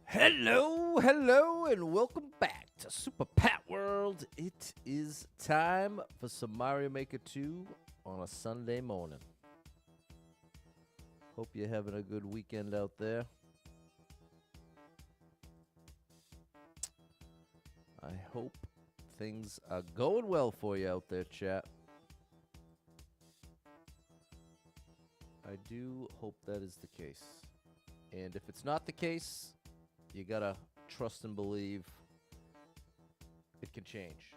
Hello, and welcome back to Super Pat World. It is time for some Mario Maker 2 on a Sunday morning. Hope you're having a good weekend out there. I hope things are going well for you out there, chat. I do hope that is the case. And if it's not the case, you gotta trust and believe it can change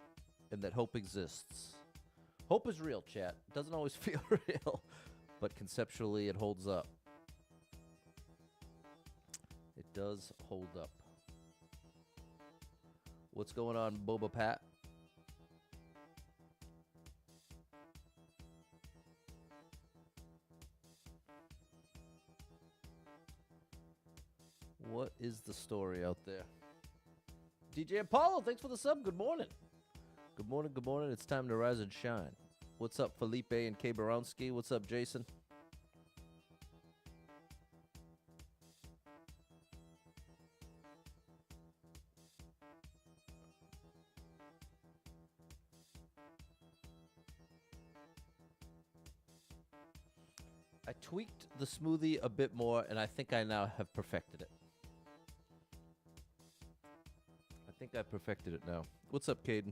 and that hope exists. Hope is real, chat. It doesn't always feel real, but conceptually it holds up. It does hold up. What's going on, Boba Pat? What is the story out there? DJ Apollo, thanks for the sub. Good morning. Good morning, good morning. It's time to rise and shine. What's up, Felipe and K. Baronsky? What's up, Jason? I tweaked the smoothie a bit more, and I think I now have perfected it. I think I perfected it now. What's up, Caden?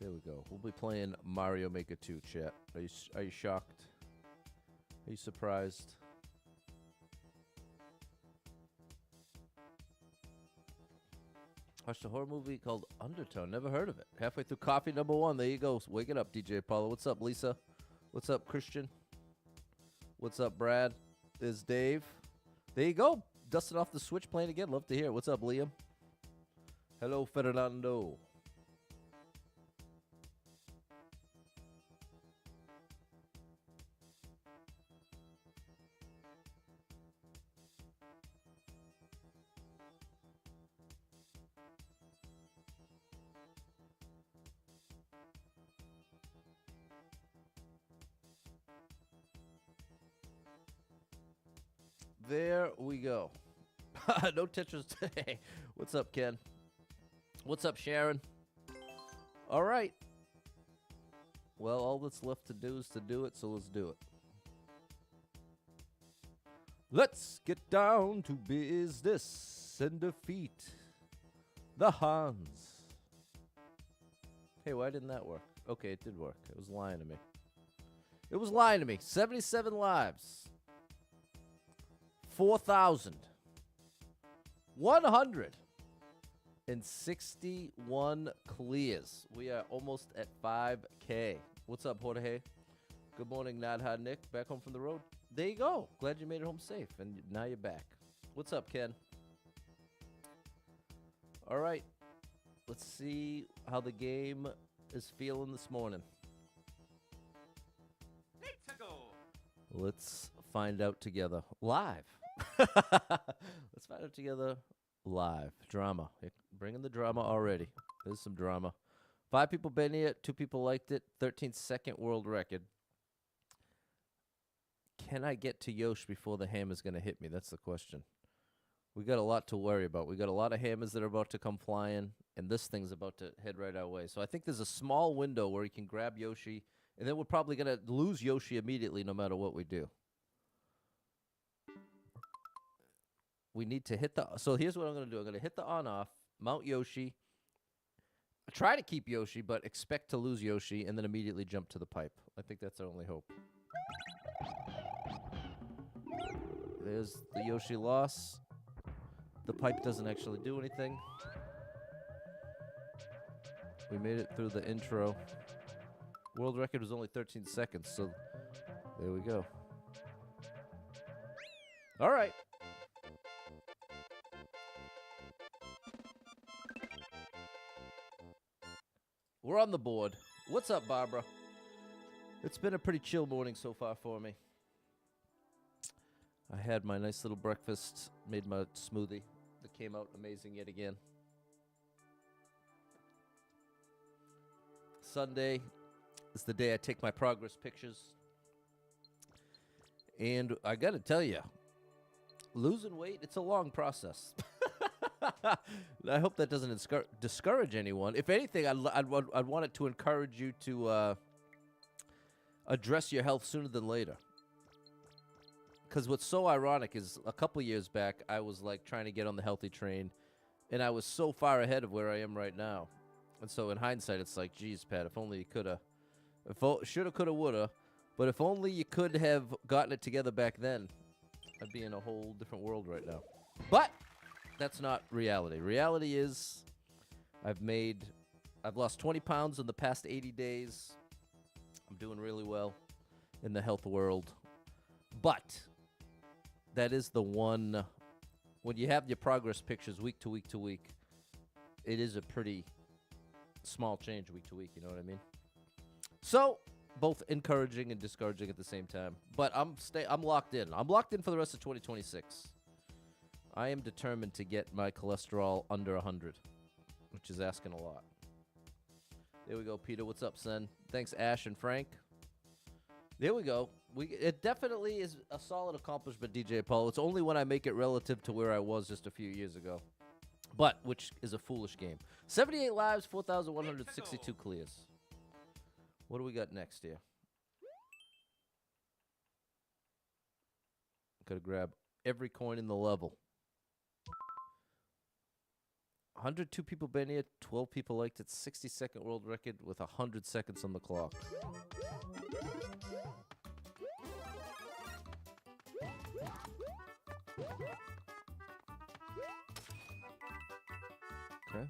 There we go. We'll be playing Mario Maker 2, chat. Are you shocked? Are you surprised? Watched a horror movie called Undertone. Never heard of it. Halfway through coffee number 1. There you go. Wake it up, DJ Apollo. What's up, Lisa? What's up, Christian? What's up, Brad? There's Dave. There you go. Dusting off the Switch, playing again. Love to hear it. What's up, Liam? Hello, Fernando. There we go. No Tetris today. What's up, Ken? What's up, Sharon? All right. Well, all that's left to do is to do it, so let's do it. Let's get down to business and defeat the Hans. Hey, why didn't that work? Okay, it did work. It was lying to me. It was lying to me. 77 lives. 4,161 clears. We are almost at 5K. What's up, Jorge? Good morning, Nadha Nick. Back home from the road? There you go. Glad you made it home safe, and now you're back. What's up, Ken? All right. Let's see how the game is feeling this morning. Let's find out together live. Let's find out together live. Drama. Bringing the drama already. There's some drama. 5 people been here. 2 people liked it. 13-second world record. Can I get to Yosh before the hammer's going to hit me? That's the question. We got a lot to worry about. We got a lot of hammers that are about to come flying, and this thing's about to head right our way. So I think there's a small window where he can grab Yoshi, and then we're probably going to lose Yoshi immediately no matter what we do. We need to hit the... So here's what I'm going to do. I'm going to hit the on-off, mount Yoshi, try to keep Yoshi, but expect to lose Yoshi, and then immediately jump to the pipe. I think that's our only hope. There's the Yoshi loss. The pipe doesn't actually do anything. We made it through the intro. World record was only 13 seconds, so there we go. All right. We're on the board. What's up, Barbara? It's been a pretty chill morning so far for me. I had my nice little breakfast, made my smoothie, that came out amazing yet again. Sunday is the day I take my progress pictures. And I got to tell you, losing weight, it's a long process. I hope that doesn't discourage anyone. If anything, I'd want it to encourage you to address your health sooner than later. Because what's so ironic is a couple years back, I was like trying to get on the healthy train, and I was so far ahead of where I am right now. And so in hindsight, it's like, geez, Pat, if only you could have, shoulda, coulda, woulda, but if only you could have gotten it together back then, I'd be in a whole different world right now. But that's not reality. Reality is I've lost 20 pounds in the past 80 days. I'm doing really well in the health world. But that is the one, when you have your progress pictures week to week to week, it is a pretty small change week to week, you know what I mean? So, both encouraging and discouraging at the same time. But I'm locked in. I'm locked in for the rest of 2026. I am determined to get my cholesterol under 100, which is asking a lot. There we go, Peter. What's up, son? Thanks, Ash and Frank. There we go. It definitely is a solid accomplishment, DJ Paul. It's only when I make it relative to where I was just a few years ago. But, which is a foolish game. 78 lives, 4,162 clears. What do we got next here? Gotta grab every coin in the level. 102 people been here, 12 people liked it, 60-second world record with 100 seconds on the clock. Okay.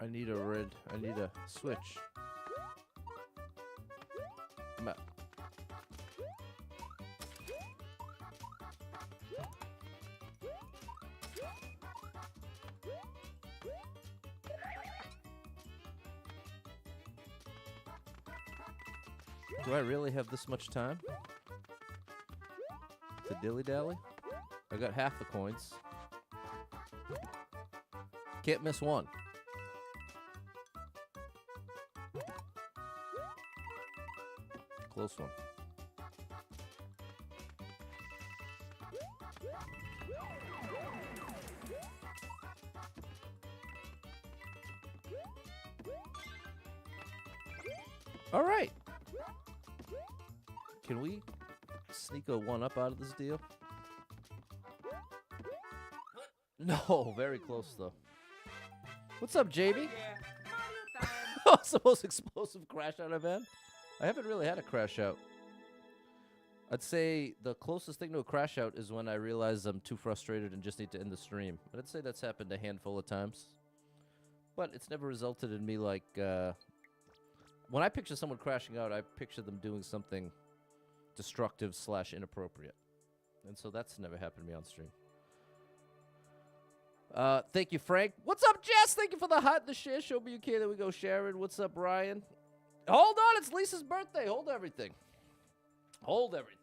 I need a switch. Do I really have this much time to dilly-dally? I got half the coins. Can't miss one. Close one. All right. Can we sneak a one-up out of this deal? No, very close, though. What's up, JB? What's the most explosive crash out I've had? I haven't really had a crash out. I'd say the closest thing to a crash out is when I realize I'm too frustrated and just need to end the stream. But I'd say that's happened a handful of times. But it's never resulted in me like... when I picture someone crashing out, I picture them doing something destructive / inappropriate. And so that's never happened to me on stream. Thank you, Frank. What's up, Jess? Thank you for the hot, the share. Show me you care. There we go, Sharon. What's up, Ryan? Hold on, it's Lisa's birthday. Hold everything. Hold everything.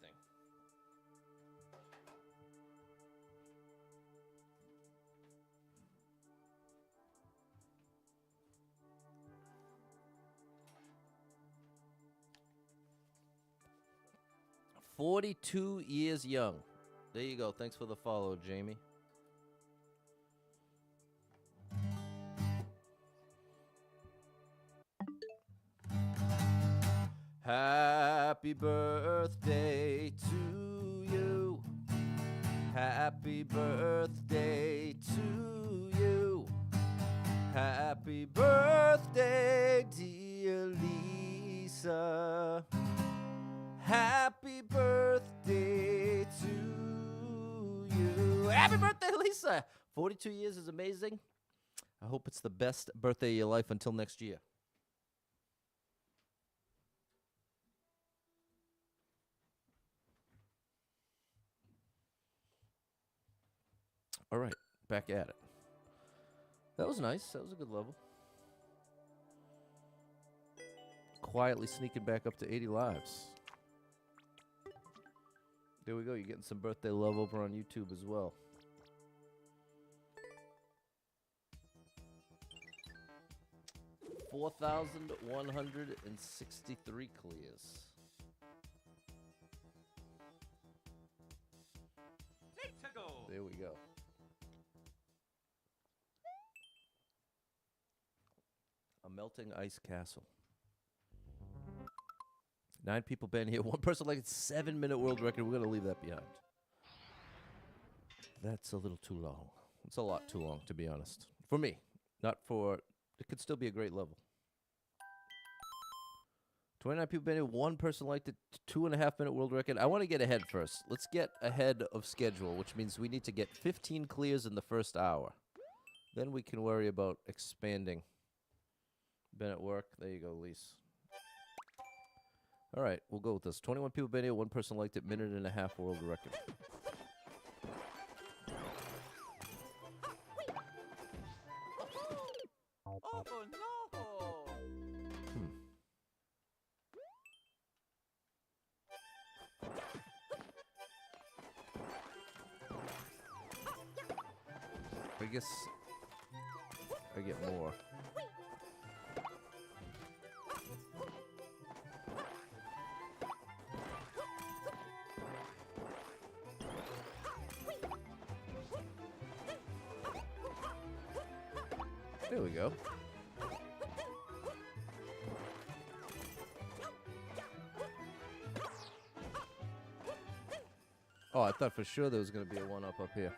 "42 years young." There you go. Thanks for the follow, Jamie. Happy birthday to you. Happy birthday to you. Happy birthday, dear Lisa. Happy birthday to you. Happy birthday, Lisa. 42 years is amazing. I hope it's the best birthday of your life until next year. All right, back at it. That was nice. That was a good level. quietly sneaking back up to 80 lives. There we go. You're getting some birthday love over on YouTube as well. $4,163 clears. Let's go. There we go. A melting ice castle. 9 people been here. 1 person like it's 7-minute world record. We're going to leave that behind. That's a little too long. It's a lot too long, to be honest. For me. Not for... It could still be a great level. 29 people been here. 1 person liked it. 2.5-minute world record. I want to get ahead first. Let's get ahead of schedule, which means we need to get 15 clears in the first hour. Then we can worry about expanding. Been at work. There you go, Lise. All right, we'll go with this. 21 people been here. 1 person liked it. 1.5-minute world record. Oh no! I guess I get more. There we go. Oh, I thought for sure there was going to be a 1-up up here.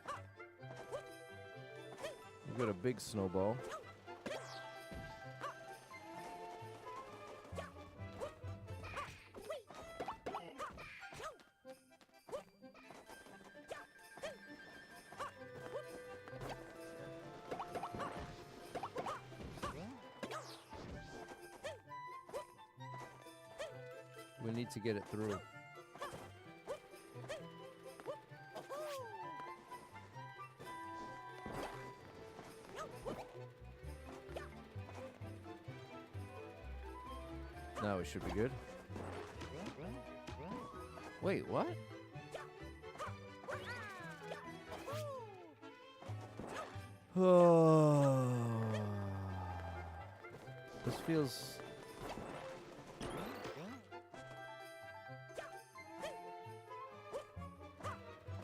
We've got a big snowball. We need to get it through. Now we should be good. Wait, what? Oh. This feels...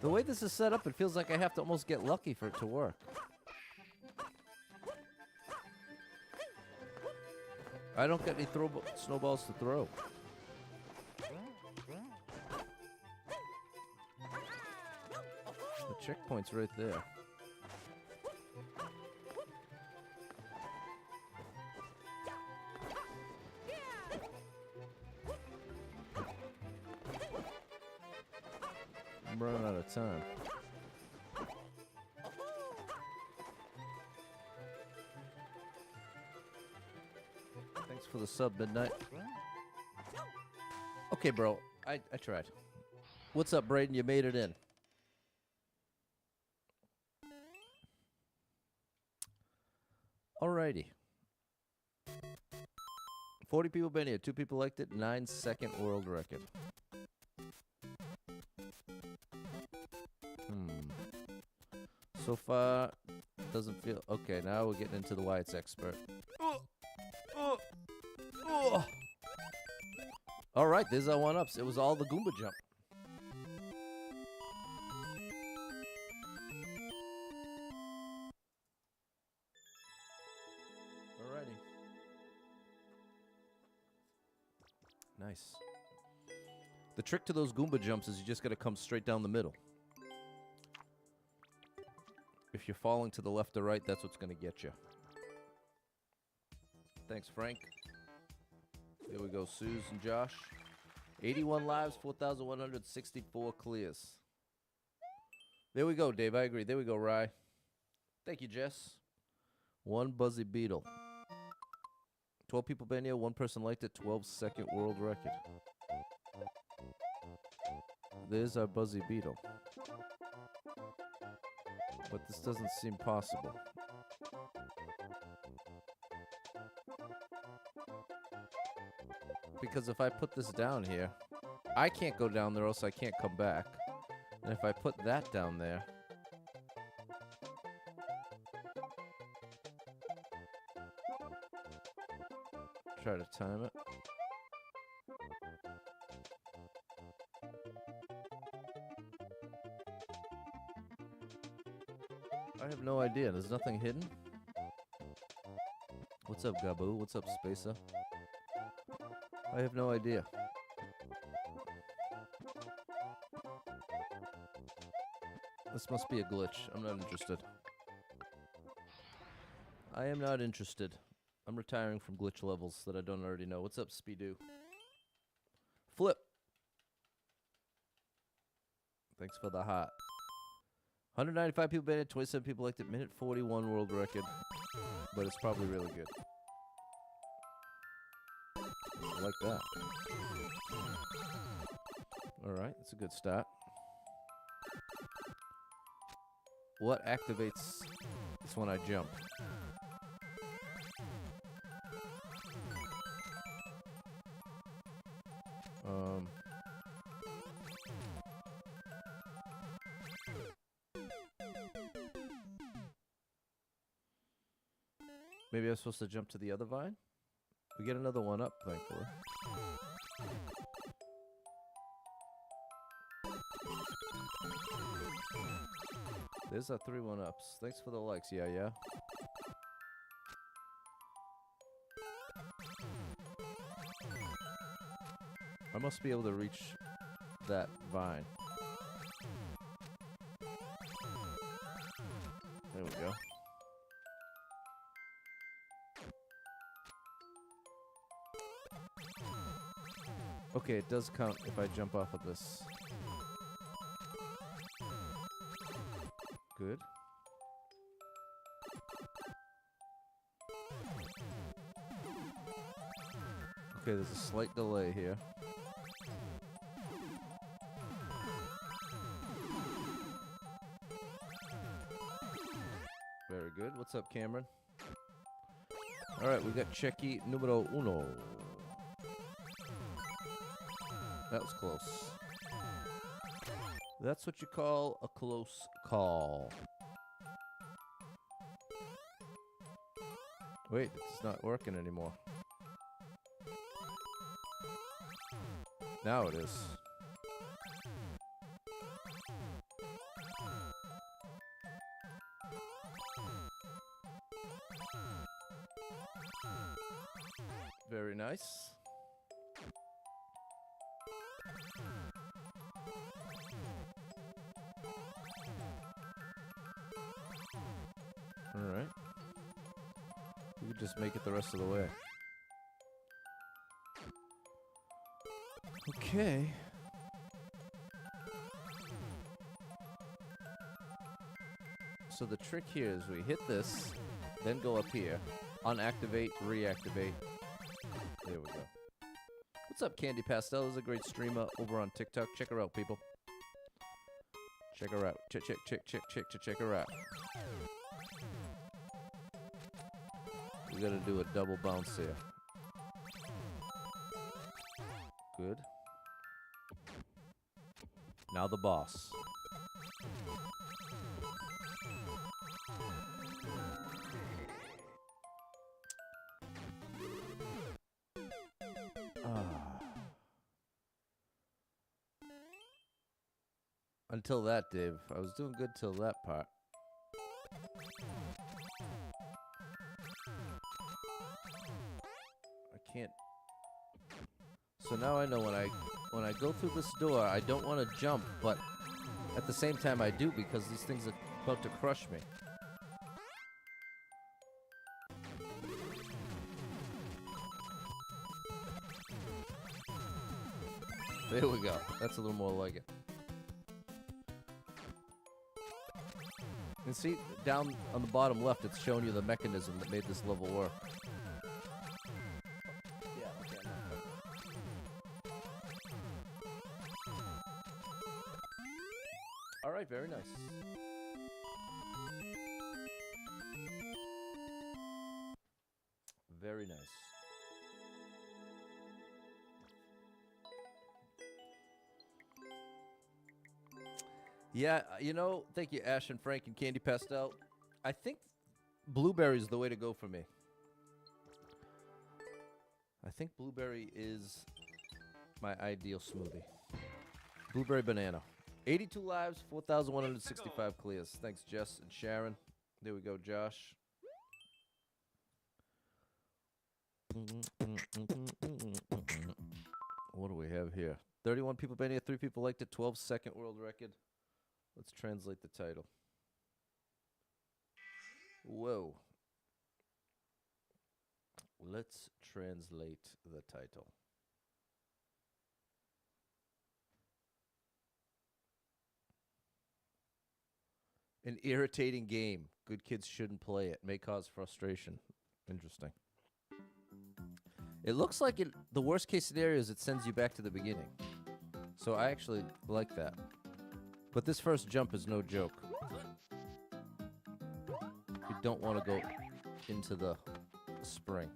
The way this is set up, it feels like I have to almost get lucky for it to work. I don't get any snowballs to throw. The checkpoint's right there. I'm running out of time. Thanks for the sub, Midnight. Okay, bro. I tried. What's up, Braden? You made it in. Alrighty. 40 people been here. 2 people liked it. 9-second world record. So far, doesn't feel... Okay, now we're getting into the why it's expert. Alright, there's our 1-ups. It was all the Goomba jump. Alrighty. Nice. The trick to those Goomba jumps is you just gotta come straight down the middle. If you're falling to the left or right, that's what's gonna get you. Thanks, Frank. There we go, Suze and Josh. 81 lives, 4,164 clears. There we go, Dave. I agree. There we go, Rye. Thank you, Jess. 1 Buzzy Beetle. 12 people been here. 1 person liked it. 12-second world record. There's our Buzzy Beetle. But this doesn't seem possible. because if I put this down here, I can't go down there, else I can't come back. And if I put that down there, try to time it. I have no idea. There's nothing hidden. What's up, Gaboo? What's up, Spacer? I have no idea. This must be a glitch. I'm not interested. I am not interested. I'm retiring from glitch levels that I don't already know. What's up, Speedoo? Flip. Thanks for the heart. 195 people banned it, 27 people liked it, minute 41 world record. But it's probably really good. I like that. Alright, that's a good start. What activates this when I jump? Maybe I'm supposed to jump to the other vine? We get another one up, thankfully. There's our 3 1-ups. Thanks for the likes, yeah. I must be able to reach that vine. There we go. Okay, it does count if I jump off of this. Good. Okay, there's a slight delay here. Very good. What's up, Cameron? Alright, we got checky numero uno. That was close. That's what you call a close call. Wait, it's not working anymore. Now it is. Very nice. Alright. We could just make it the rest of the way. Okay. So the trick here is we hit this, then go up here, unactivate, reactivate. There we go. What's up, Candy Pastel? Is a great streamer over on TikTok. Check her out, people. Check her out. Check her out. We gotta do a double bounce here. Good. Now the boss. Until that, Dave. I was doing good till that part. I can't. So now I know when I go through this door, I don't want to jump, but at the same time I do because these things are about to crush me. There we go. That's a little more like it. And see, down on the bottom left, it's showing you the mechanism that made this level work. Yeah, okay, Alright, very nice. Very nice. Yeah, you know, thank you, Ash and Frank and Candy Pastel. I think blueberry is the way to go for me. I think blueberry is my ideal smoothie. Blueberry banana. 82 lives, 4,165 clears. Thanks, Jess and Sharon. There we go, Josh. What do we have here? 31 people been here, 3 people liked it, 12-second world record. Let's translate the title. Whoa. Let's translate the title. An irritating game. Good kids shouldn't play it. May cause frustration. Interesting. It looks like the worst case scenario is it sends you back to the beginning. So I actually like that. But this first jump is no joke. You don't want to go into the spring.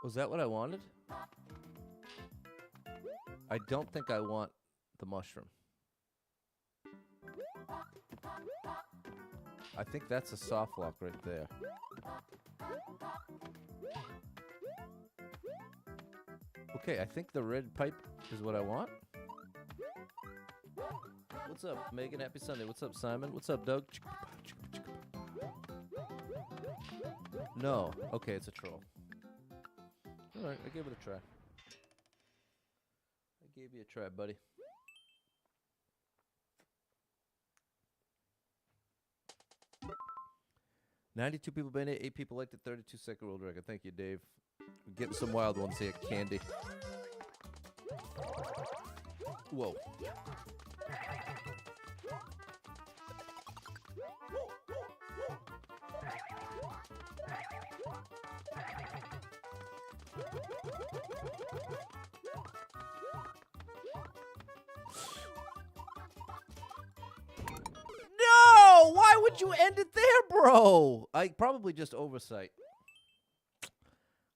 Was that what I wanted? I don't think I want the mushroom. I think that's a soft lock right there. Okay, I think the red pipe is what I want. What's up, Megan? Happy Sunday. What's up, Simon? What's up, Doug? No. Okay, it's a troll. Alright, I gave it a try. I gave you a try, buddy. $92 people been it, 8 people liked it, 32-second world record. Thank you, Dave. We're getting some wild ones here, Candy. Whoa. No! Why would you end it there, bro? I probably just oversight.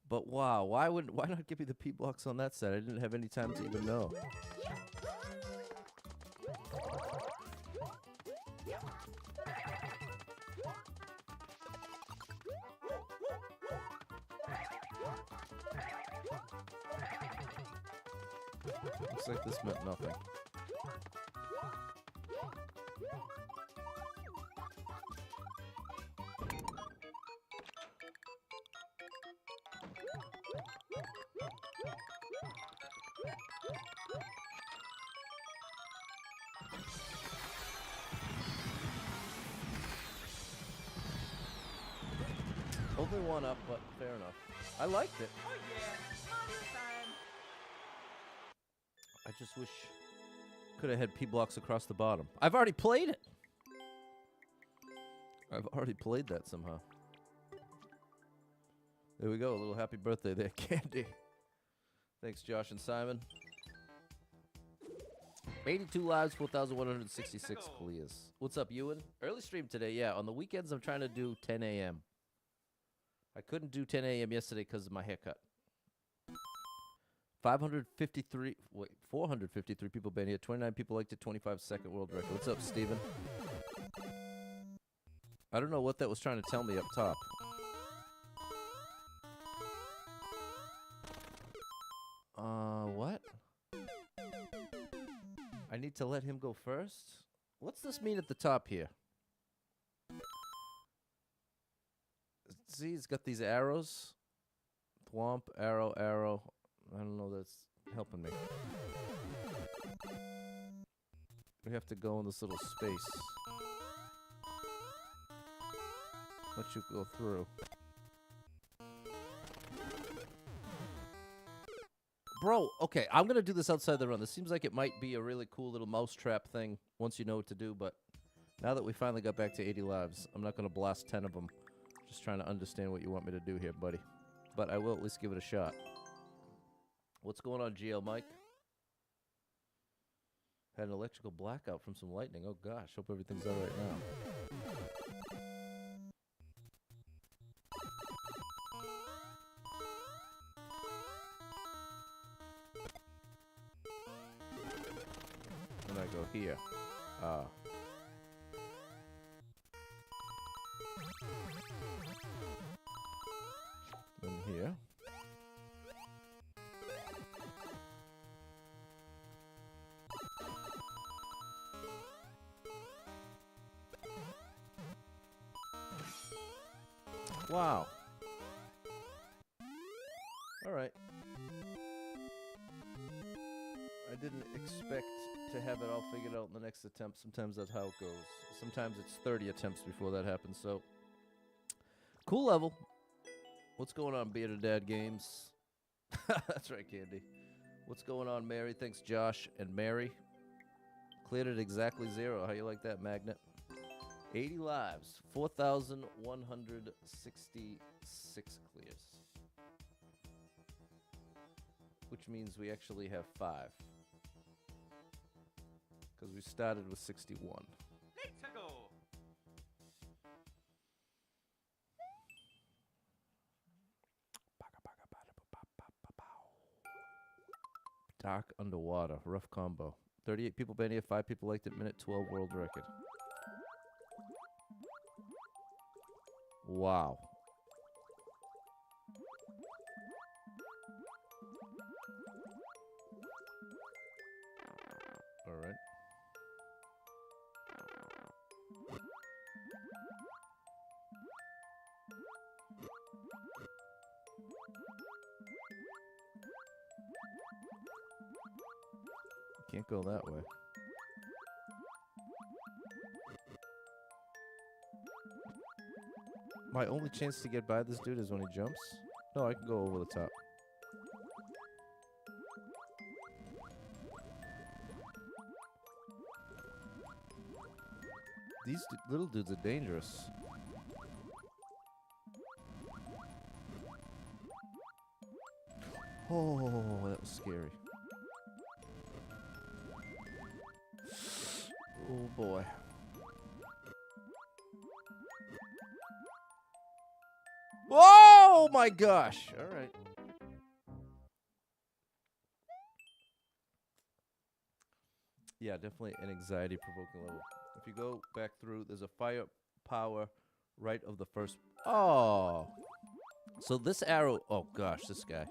But wow, why not give me the P blocks on that side? I didn't have any time to even know. Looks like this meant nothing. Only one up, but fair enough. I liked it. Oh yeah, Mario time. I just wish could have had P blocks across the bottom. I've already played it. I've already played that somehow. There we go. A little happy birthday there, Candy. Thanks, Josh and Simon. 82 lives, 4,166 clears. What's up, Ewan? Early stream today, yeah. On the weekends, I'm trying to do 10 a.m. I couldn't do 10 a.m. yesterday because of my haircut. 453 people been here. 29 people liked it. 25-second world record. What's up, Steven? I don't know what that was trying to tell me up top. What? I need to let him go first? What's this mean at the top here? See, it's got these arrows. Thwomp, arrow, arrow. I don't know, that's helping me. We have to go in this little space. Let you go through. Bro, okay, I'm going to do this outside the run. This seems like it might be a really cool little mousetrap thing once you know what to do, but now that we finally got back to 80 lives, I'm not going to blast 10 of them. Just trying to understand what you want me to do here, buddy. But I will at least give it a shot. What's going on, GL Mike? Had an electrical blackout from some lightning. Oh, gosh. Hope everything's all right now. And I go here. Ah. Then here. Wow. All right. I didn't expect to have it all figured out in the next attempt. Sometimes that's how it goes. Sometimes it's 30 attempts before that happens. So, cool level. What's going on, Bearded Dad Games? That's right, Candy. What's going on, Mary? Thanks, Josh and Mary. Cleared it exactly 0. How you like that, Magnet? 80 lives. 4,166 clears. Which means we actually have 5. Because we started with 61. Let's go. Dark underwater. Rough combo. 38 people been here. 5 people liked it. Minute 12 world record. Wow. All right. Can't go that way. My only chance to get by this dude is when he jumps. No, I can go over the top. These little dudes are dangerous. Oh, that was scary. Oh boy. Oh my gosh. All right. Yeah, definitely an anxiety-provoking level. If you go back through, there's a firepower right of the first. Oh. So this arrow. Oh gosh, this guy.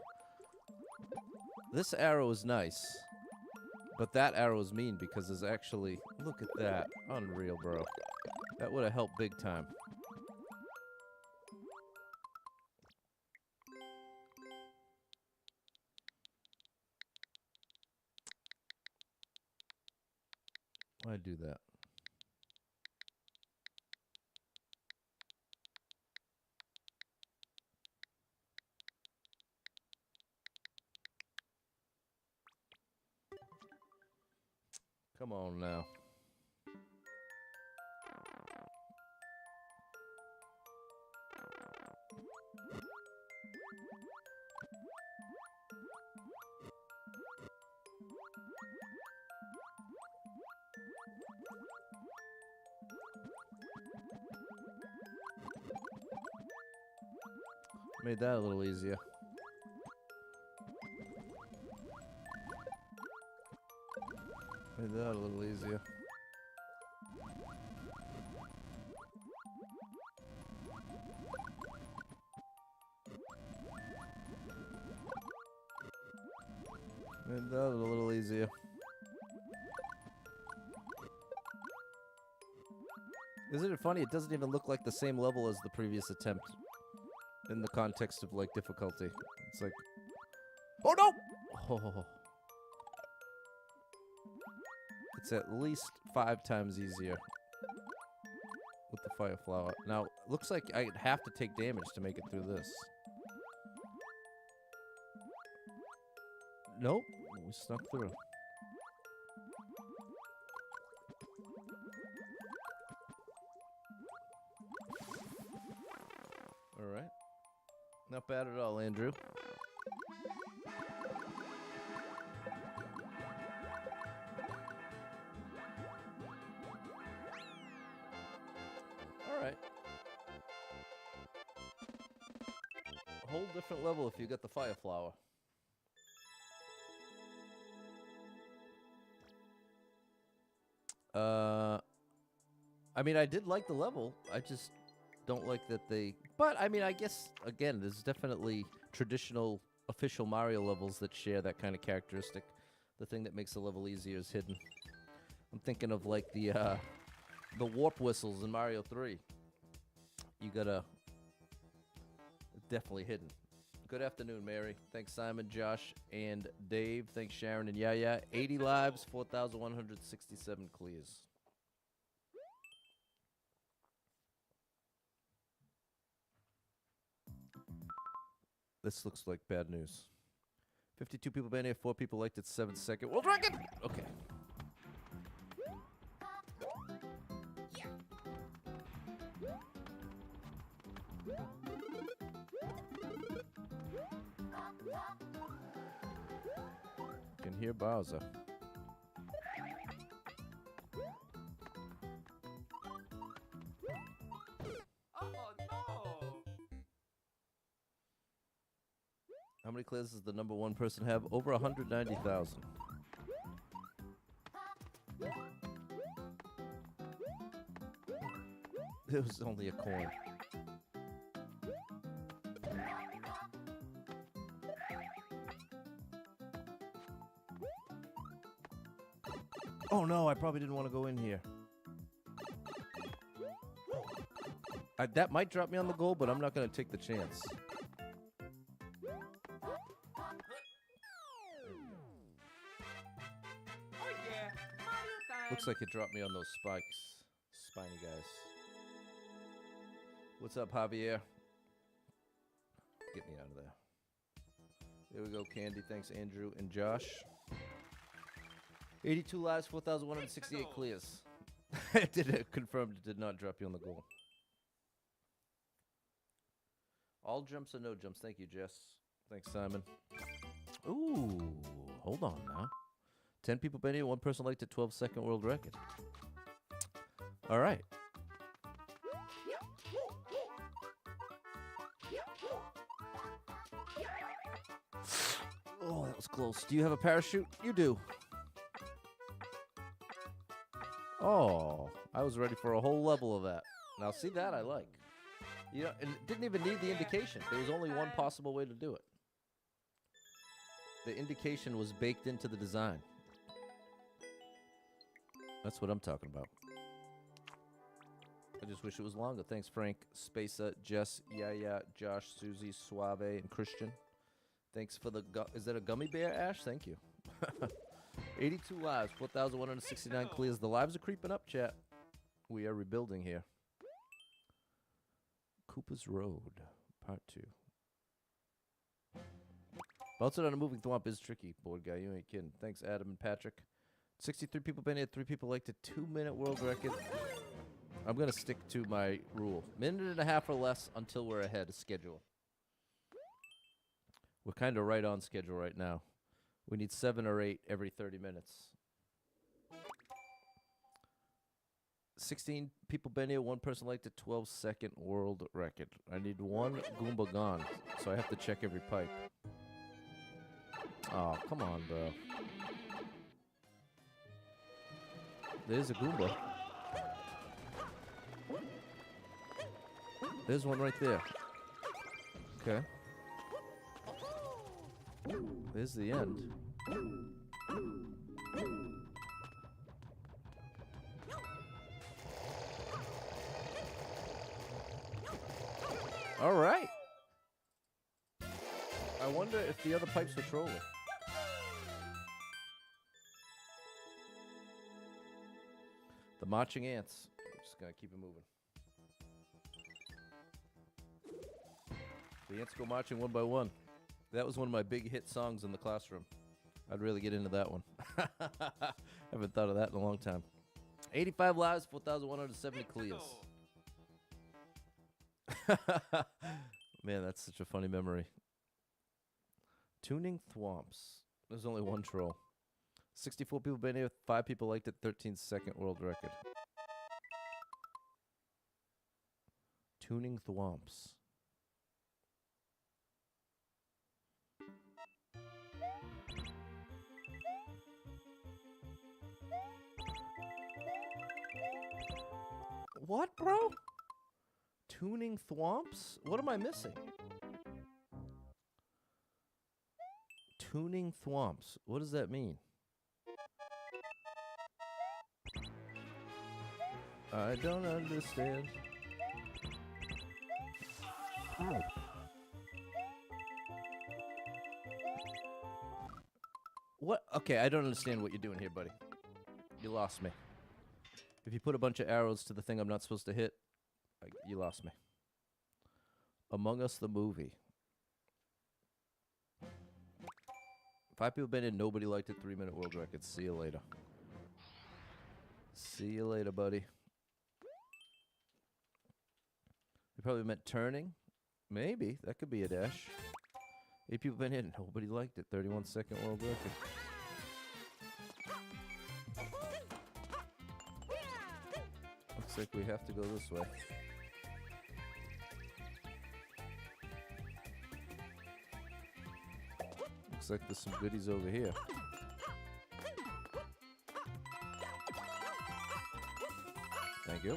This arrow is nice. But that arrow is mean because there's actually. Look at that. Unreal, bro. That would have helped big time. Why'd do that? Come on now. Made that a little easier. Made that a little easier. Made that a little easier. Isn't it funny? It doesn't even look like the same level as the previous attempt in the context of, like, difficulty. It's like, oh no! Oh. It's at least 5 times easier with the fire flower. Now, looks like I'd have to take damage to make it through this. Nope, we snuck through. All right. Not bad at all, Andrew. All right. A whole different level if you got the fire flower. I mean, I did like the level. I just don't like that they. But I mean, I guess again, there's definitely traditional official Mario levels that share that kind of characteristic. The thing that makes the level easier is hidden. I'm thinking of like the warp whistles in Mario 3. You gotta definitely hidden. Good afternoon, Mary. Thanks, Simon, Josh, and Dave. Thanks, Sharon and Yaya. 80 lives, 4,167 clears. This looks like bad news. 52 people been here, 4 people liked it, 7-second world record! Okay. Can hear Bowser. Oh no! How many clears does the number one person have? Over 190,000. It was only a coin. Oh no, I probably didn't want to go in here. That might drop me on the goal, but I'm not going to take the chance. Oh yeah, Mario time! Looks like it dropped me on those spikes. Spiny guys. What's up, Javier? Get me out of there. There we go, Candy. Thanks, Andrew and Josh. 82 lives, 4,168 clears. It confirmed it did not drop you on the goal. All jumps or no jumps? Thank you, Jess. Thanks, Simon. Ooh, hold on now. 10 people been here, 1 person liked it, 12-second world record. All right. Oh, that was close. Do you have a parachute? You do. Oh, I was ready for a whole level of that. Now, see that I like. You know, and it didn't even need the indication. There was only one possible way to do it. The indication was baked into the design. That's what I'm talking about. I just wish it was longer. Thanks, Frank, Spasa, Jess, Yaya, Josh, Susie, Suave, and Christian. Thanks for the... Is that a gummy bear, Ash? Thank you. 82 lives, 4,169 clears. The lives are creeping up, chat. We are rebuilding here. Cooper's Road, Part 2. Bouncing on a moving thwomp is tricky, board guy. You ain't kidding. Thanks, Adam and Patrick. 63 people been here. 3 people liked a 2-minute world record. I'm going to stick to my rule. Minute and a half or less until we're ahead of schedule. We're kind of right on schedule right now. We need 7 or 8 every 30 minutes. 16 people been here. 1 person liked a 12-second world record. I need 1 Goomba gone, so I have to check every pipe. Oh, come on, bro. There's a Goomba. There's one right there. Okay. There's the end. All right. I wonder if the other pipes were trolling. The marching ants. I'm just gonna keep it moving. The ants go marching one by one. That was one of my big hit songs in the classroom. I'd really get into that one. Haven't thought of that in a long time. 85 lives, 4,170 clears. Man, that's such a funny memory. Tuning thwomps. There's only 1 troll. 64 people been here, 5 people liked it, 13-second world record. Tuning thwomps. What, bro? Tuning thwomps? What am I missing? Tuning thwomps. What does that mean? I don't understand. What? Okay, I don't understand what you're doing here, buddy. You lost me. If you put a bunch of arrows to the thing I'm not supposed to hit, you lost me. Among Us the movie. 5 people been in, nobody liked it. 3-minute world record. See you later. See you later, buddy. You probably meant turning. Maybe. That could be a dash. 8 people been in, nobody liked it. 31-second world record. Looks like we have to go this way. Looks like there's some goodies over here. Thank you.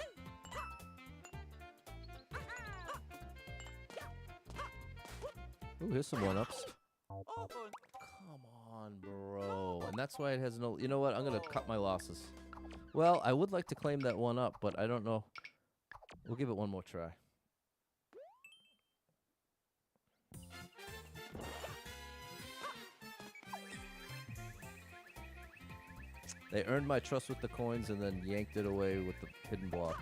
Ooh, here's some one-ups. Open. Come on, bro. And that's why it has no... You know what? I'm going to cut my losses. Well, I would like to claim that one up, but I don't know. We'll give it one more try. They earned my trust with the coins and then yanked it away with the hidden block.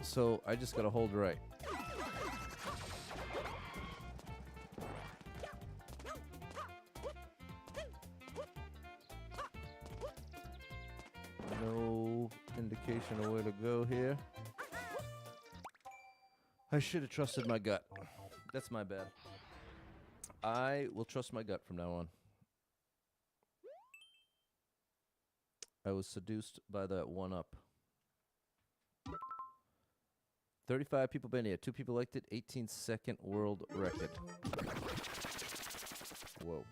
So I just gotta hold right. No indication of where to go here. I should have trusted my gut. That's my bad. I will trust my gut from now on. I was seduced by that one up. 35 people been here. 2 people liked it. 18-second world record. Whoa.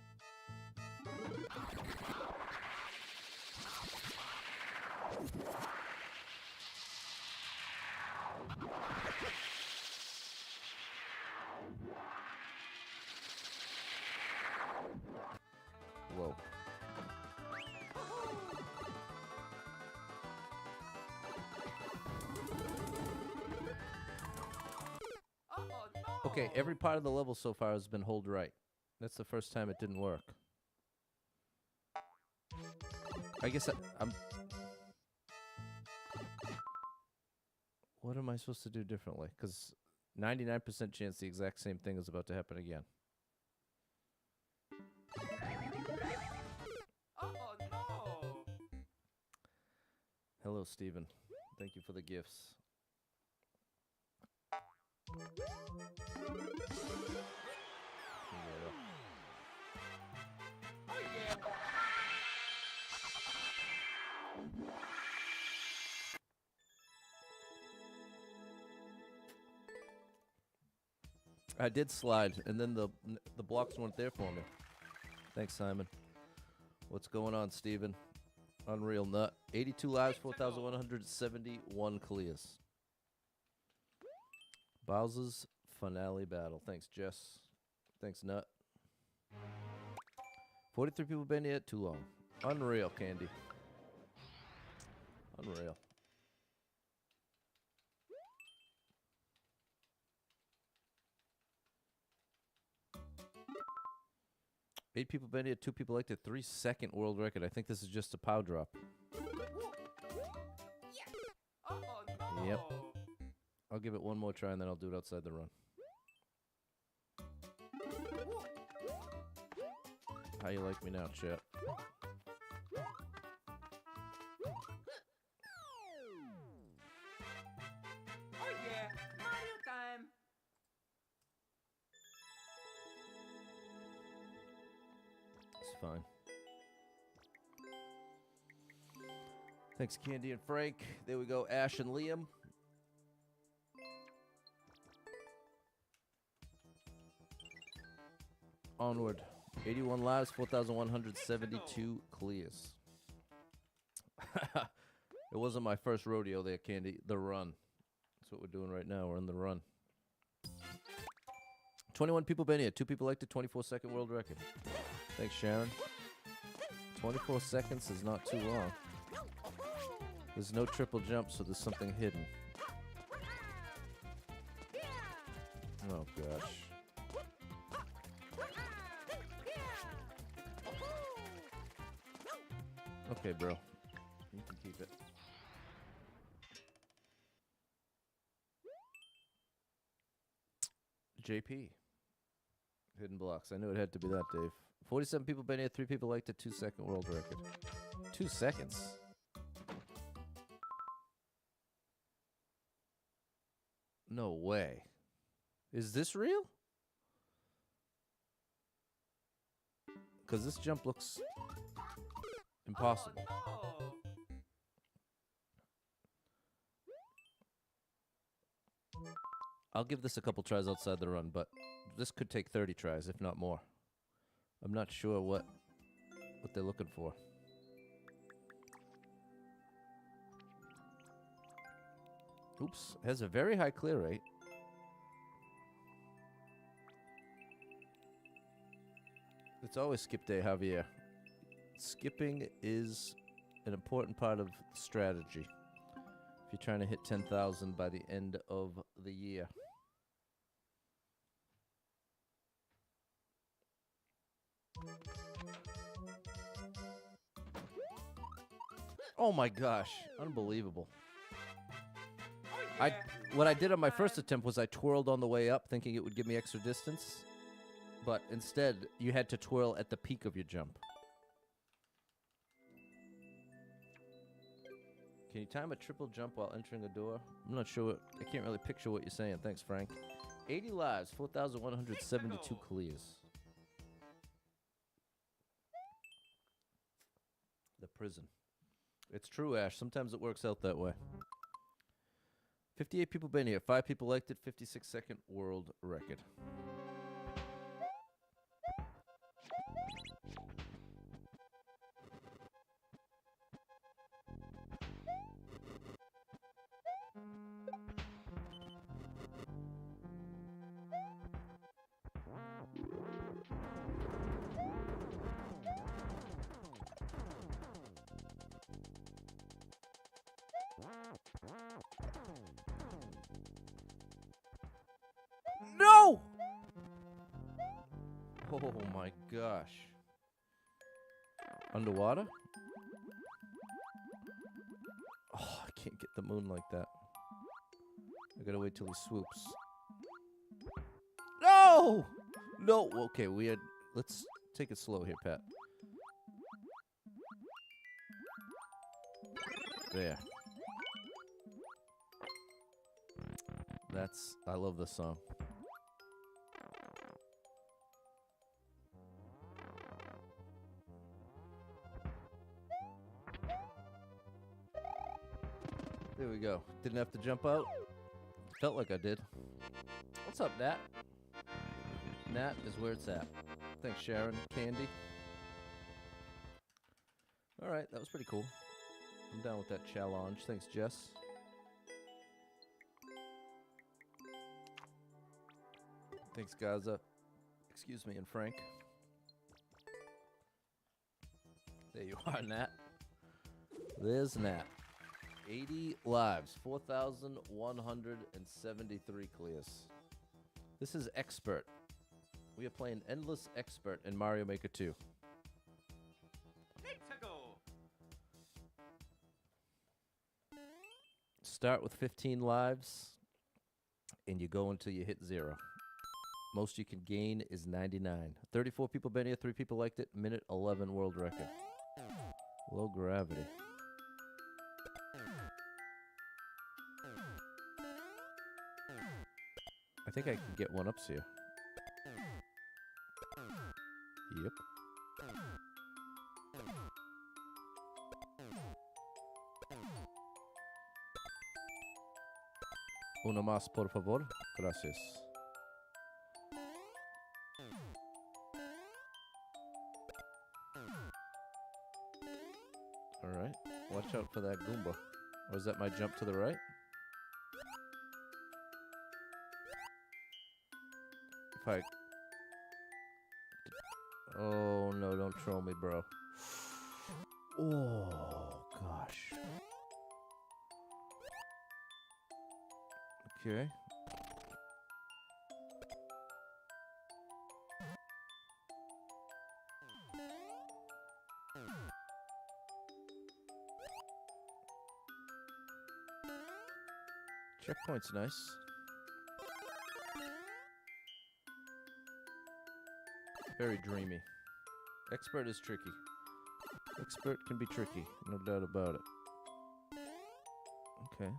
Whoa. Oh no. Okay, every part of the level so far has been hold right. That's the first time it didn't work. I guess I'm... What am I supposed to do differently? Because 99% chance the exact same thing is about to happen again. Oh no. Hello, Steven. Thank you for the gifts. Yeah. Oh yeah. I did slide, and then the blocks weren't there for me. Thanks, Simon. What's going on, Steven? Unreal nut. 82 lives, 4,171 clears. Bowser's finale battle. Thanks, Jess. Thanks, Nut. 43 people been here. Too long. Unreal, Candy. Unreal. Eight people been here. 2 people liked it. 3-second world record. I think this is just a pow drop. Oh no. Yep. I'll give it one more try and then I'll do it outside the run. How you like me now, chat? Oh yeah. Mario time. It's fine. Thanks, Candy and Frank. There we go. Ash and Liam. Onward. 81 lives, 4,172 clears. It wasn't my first rodeo there, Candy. The run. That's what we're doing right now. We're in the run. 21 people been here. 2 people liked the 24-second world record. Thanks, Sharon. 24 seconds is not too long. There's no triple jump, so there's something hidden. Oh, gosh. Okay, bro. You can keep it. JP. Hidden blocks. I knew it had to be that, Dave. 47 people been here. 3 people liked the 2-second world record. 2 seconds? No way. Is this real? Because this jump looks impossible. Oh, no. I'll give this a couple tries outside the run, but this could take 30 tries, if not more. I'm not sure what they're looking for. Oops, it has a very high clear rate. It's always skip day, Javier. Skipping is an important part of strategy if you're trying to hit 10,000 by the end of the year. Oh my gosh, unbelievable. Oh, yeah. What I did on my first attempt was I twirled on the way up thinking it would give me extra distance, but instead you had to twirl at the peak of your jump. Can you time a triple jump while entering a door? I'm not sure. I can't really picture what you're saying. Thanks, Frank. 80 lives, 4,172 clears. The prison. It's true, Ash. Sometimes it works out that way. 58 people been here. 5 people liked it. 56-second world record. No! Oh my gosh. Underwater? Oh, I can't get the moon like that. I gotta wait till he swoops. No! No! Okay, let's take it slow here, Pat. There. I love this song. There we go. Didn't have to jump out. Felt like I did. What's up, Nat? Nat is where it's at. Thanks, Sharon. Candy. Alright, that was pretty cool. I'm down with that challenge. Thanks, Jess. Thanks, Gaza. Excuse me, and Frank. There you are, Nat. There's Nat. 80 lives, 4,173 clears. This is Expert. We are playing Endless Expert in Mario Maker 2. Let's go. Start with 15 lives, and you go until you hit 0. Most you can gain is 99. 34 people been here, 3 people liked it. Minute 11 world record. Low gravity. I think I can get one ups here. Yep. Uno más, por favor. Gracias. Watch out for that Goomba. Or is that my jump to the right? If I... Oh, no, don't troll me, bro. Oh, gosh. Okay. Checkpoint's nice. Very dreamy. Expert is tricky. Expert can be tricky, no doubt about it. Okay.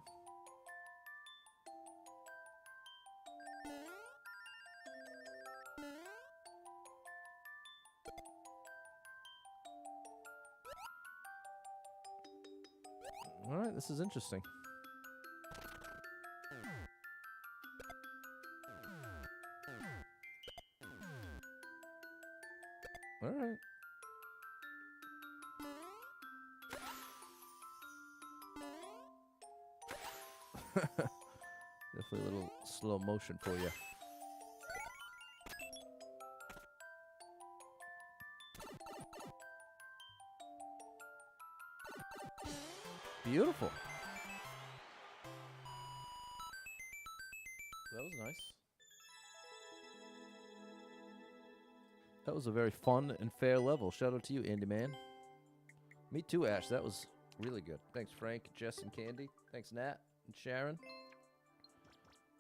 Alright, this is interesting. Alright. Definitely a little slow motion for you. Beautiful. That was nice. That was a very fun and fair level. Shout out to you, Andy Man. Me too, Ash. That was really good. Thanks, Frank, Jess, and Candy. Thanks, Nat and Sharon.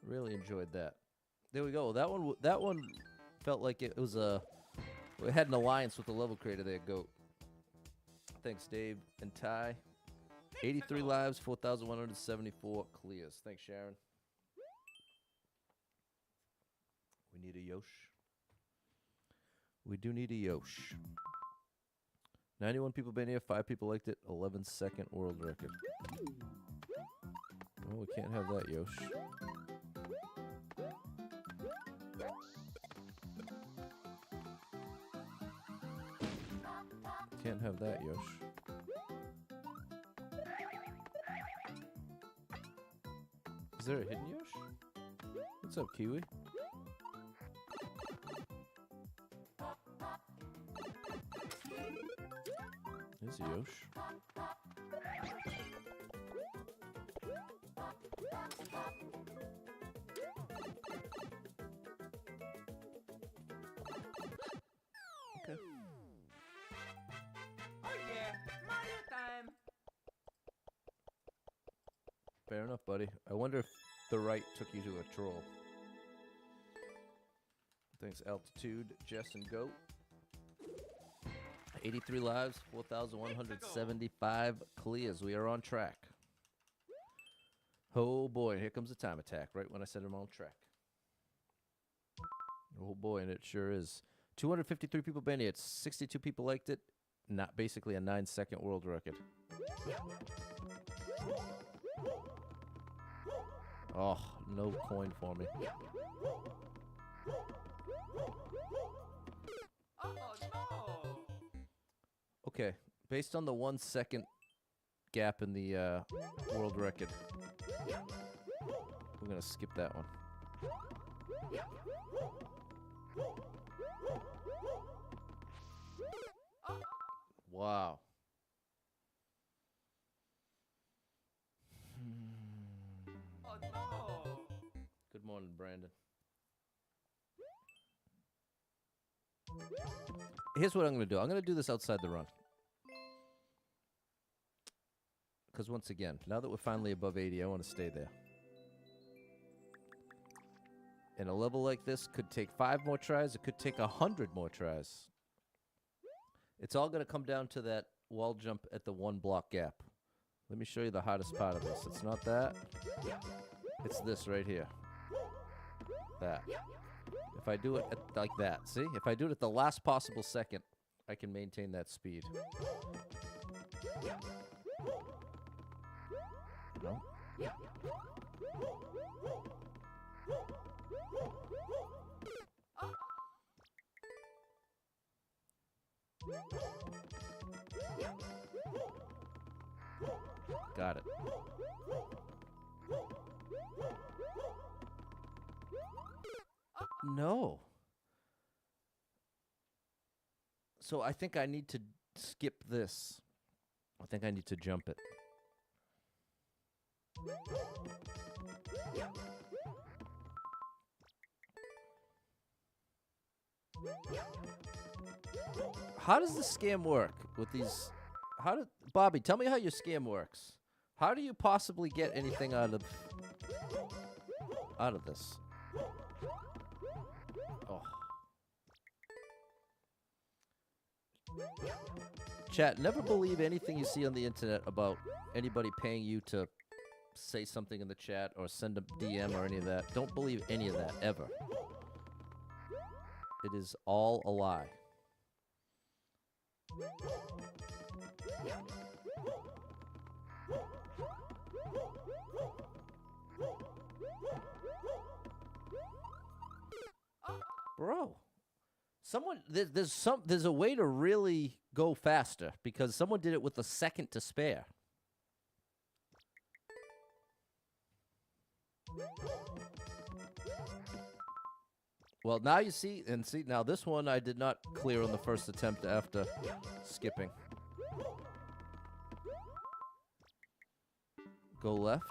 Really enjoyed that. There we go. That one felt like it was a... We had an alliance with the level creator there, Goat. Thanks, Dave and Ty. 83 lives, 4,174 clears. Thanks, Sharon. We need a Yosh. We do need a Yosh. 91 people been here, 5 people liked it, 11-second world record. Oh, we can't have that, Yosh. Can't have that, Yosh. Is there a hidden Yosh? What's up, Kiwi? There's a Yosh. Okay. Oh yeah, Mario time. Fair enough, buddy. I wonder if the right took you to a troll. Thanks, Altitude, Jess, and Goat. 83 lives, 4,175 clears. We are on track. Oh boy, here comes the time attack, right when I said I'm on track. Oh boy, and it sure is. 253 people been here. 62 people liked it. Not basically a 9-second world record. Oh, no coin for me. Oh no! Okay, based on the 1 second gap in the world record, we're gonna skip that one. Wow. Oh no! Good morning, Brandon. Here's what I'm going to do. I'm going to do this outside the run. Because once again, now that we're finally above 80, I want to stay there. And a level like this could take 5 more tries. It could take 100 more tries. It's all going to come down to that wall jump at the 1 block gap. Let me show you the hardest part of this. It's not that. It's this right here. That. If I do it like that, see? If I do it at the last possible second, I can maintain that speed. No? Got it. No. So I think I need to skip this. I think I need to jump it. How does the scam work with these? Bobby, tell me how your scam works. How do you possibly get anything out of this? Oh. Chat, never believe anything you see on the internet about anybody paying you to say something in the chat or send a DM or any of that. Don't believe any of that, ever. It is all a lie. Bro. There's a way to really go faster because someone did it with a second to spare. Well, now you see, now this one I did not clear on the first attempt after skipping. Go left?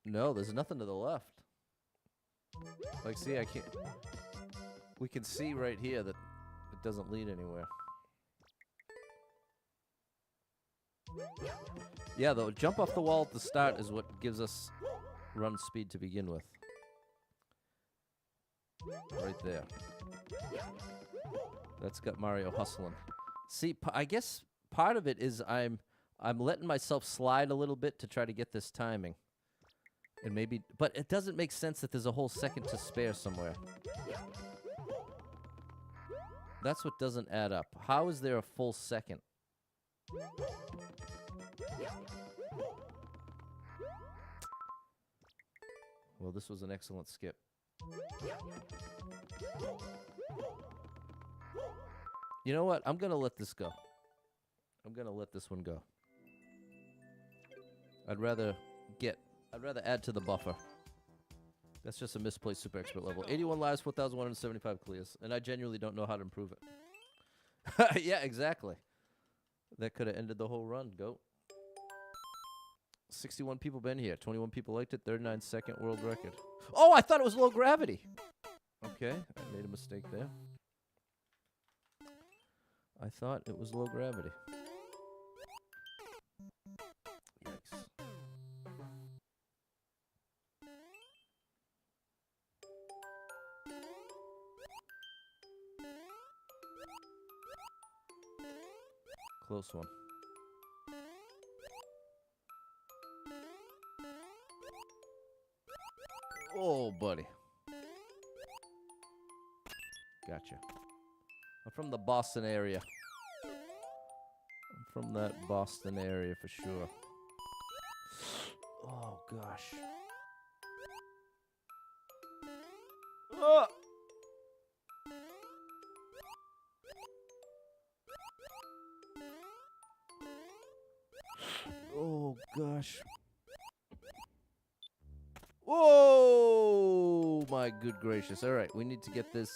No, there's nothing to the left. Like, see, I can't... We can see right here that it doesn't lead anywhere. Yeah, though, jump off the wall at the start is what gives us run speed to begin with. Right there. That's got Mario hustling. See, I guess part of it is I'm letting myself slide a little bit to try to get this timing. And maybe, but it doesn't make sense that there's a whole second to spare somewhere. That's what doesn't add up. How is there a full second? Well, this was an excellent skip. You know what? I'm going to let this go. I'm going to let this one go. I'd rather add to the buffer. That's just a misplaced super expert level. 81 lives, 4,175 clears. And I genuinely don't know how to improve it. Yeah, exactly. That could have ended the whole run. Go. 61 people been here. 21 people liked it. 39-second world record. Oh, I thought it was low gravity. Okay, I made a mistake there. I thought it was low gravity. Yikes. Close one. Oh, buddy. Gotcha. I'm from the Boston area. I'm from that Boston area for sure. Oh, gosh. Oh! Oh, gosh. Whoa! My good gracious. All right, we need to get this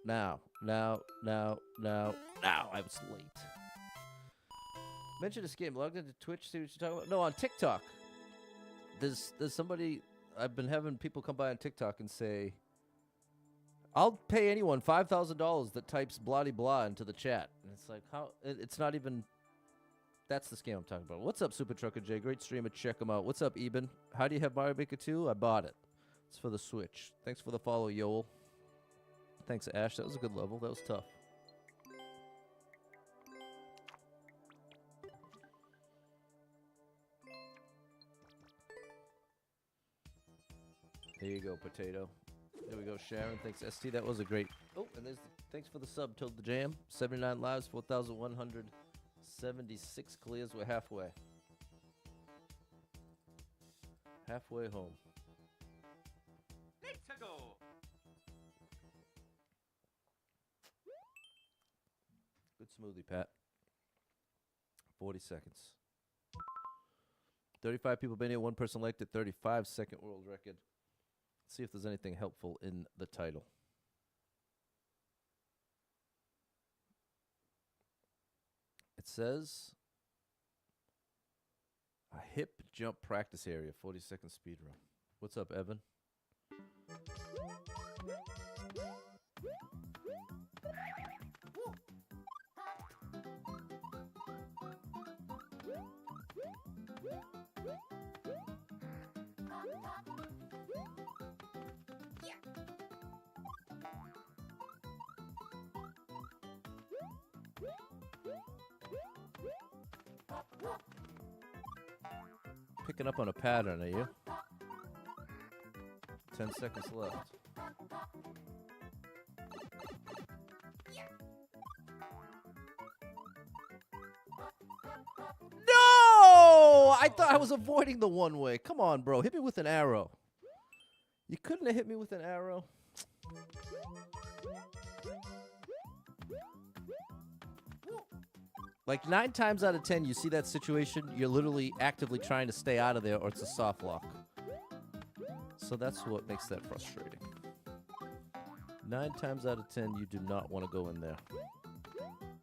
now. Now. I was late. Mention this game. Logged into Twitch, see what you're talking about. No, on TikTok. There's somebody, I've been having people come by on TikTok and say, I'll pay anyone $5,000 that types blah blah into the chat. And it's like, how? It's not even... That's the scam I'm talking about. What's up, Super Trucker J? Great streamer. Check him out. What's up, Eben? How do you have Mario Maker 2? I bought it. It's for the Switch. Thanks for the follow, Yoel. Thanks, Ash. That was a good level. That was tough. There you go, Potato. There we go, Sharon. Thanks, ST. That was a great... Oh, and thanks for the sub, Told the Jam. 79 lives, 4,176 clears. We're halfway. Halfway home. Let's go. Good smoothie, Pat. 40 seconds. 35 people been here. One person liked it. 35 second world record. Let's see if there's anything helpful in the title. It says a hip jump practice area, 40-second speed run. What's up, Evan? Picking up on a pattern, are you? 10 seconds left. No! I thought I was avoiding the one way. Come on, bro. Hit me with an arrow. You couldn't have hit me with an arrow. Like 9 times out of 10, you see that situation, you're literally actively trying to stay out of there or it's a soft lock. So that's what makes that frustrating. 9 times out of 10, you do not want to go in there.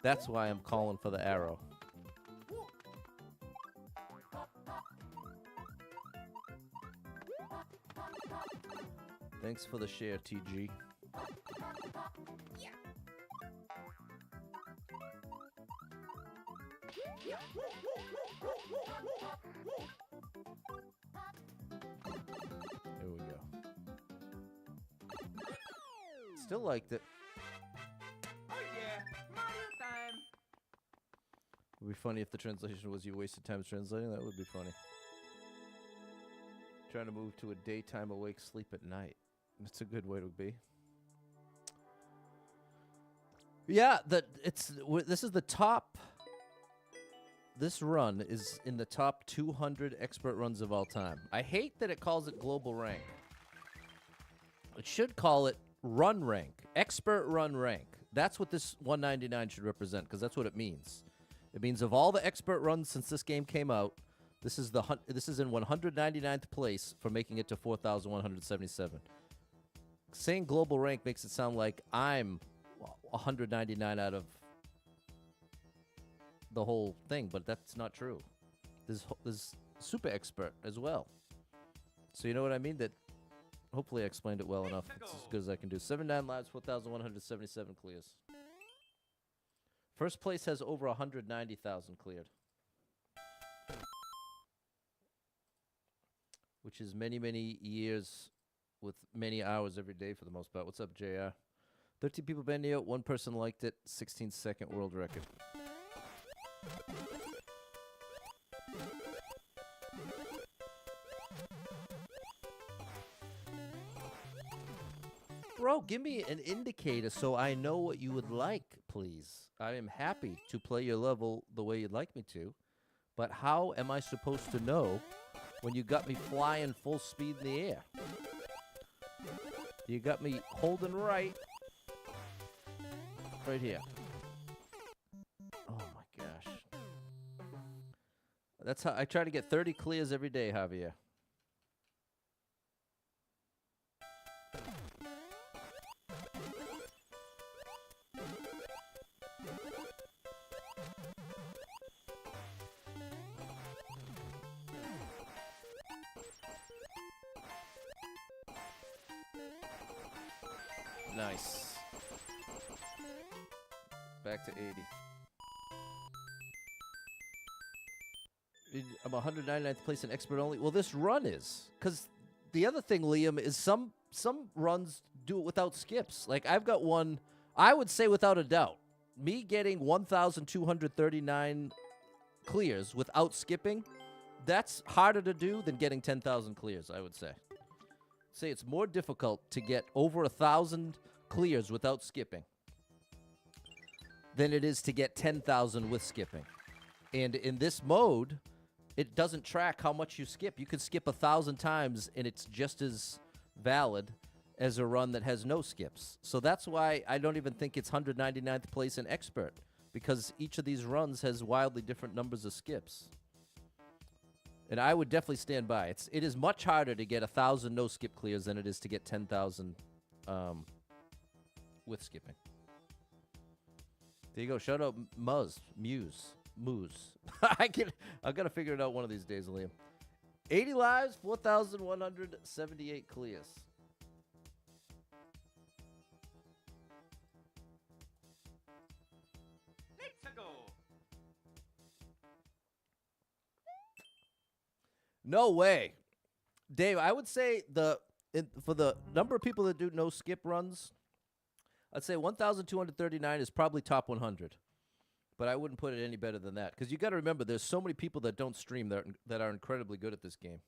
That's why I'm calling for the arrow. Thanks for the share, TG. There we go. Still liked it. Oh yeah, Mario time. It would be funny if the translation was you wasted time translating. That would be funny. Trying to move to a daytime awake, sleep at night. That's a good way to be. Yeah, this is the top. This run is in the top 200 expert runs of all time. I hate that it calls it global rank. It should call it run rank, expert run rank. That's what this 199 should represent, because that's what it means. It means of all the expert runs since this game came out, this is in 199th place for making it to 4,177. Saying global rank makes it sound like I'm 199 out of the whole thing, but that's not true. There's super expert as well. So you know what I mean? That hopefully I explained it well enough. It's as good as I can do. 79 lives, 4,177 clears. First place has over 190,000 cleared, which is many, many years with many hours every day for the most part. What's up, JR? 13 people been here. One person liked it. 16-second world record. Bro, give me an indicator so I know what you would like, please. I am happy to play your level the way you'd like me to, but how am I supposed to know when you got me flying full speed in the air? You got me holding right here. Oh my gosh. That's how I try to get 30 clears every day, Javier. Nice. Back to 80. I'm 199th place in expert only. Well, this run is. Because the other thing, Liam, is some runs do it without skips. Like, I've got one, I would say without a doubt, me getting 1,239 clears without skipping, that's harder to do than getting 10,000 clears, I would say. Say it's more difficult to get over 1,000 clears without skipping than it is to get 10,000 with skipping. And in this mode, it doesn't track how much you skip. You could skip 1,000 times, and it's just as valid as a run that has no skips. So that's why I don't even think it's 199th place in expert, because each of these runs has wildly different numbers of skips. And I would definitely stand by. It is much harder to get 1,000 no skip clears than it is to get 10,000 with skipping. There you go. Shout out Muse. I gotta figure it out one of these days, Liam. 80 lives, 4,178 clears. Let's go. No way. Dave, I would say for the number of people that do no skip runs, I'd say 1,239 is probably top 100. But I wouldn't put it any better than that. Because you got to remember, there's so many people that don't stream that are incredibly good at this game.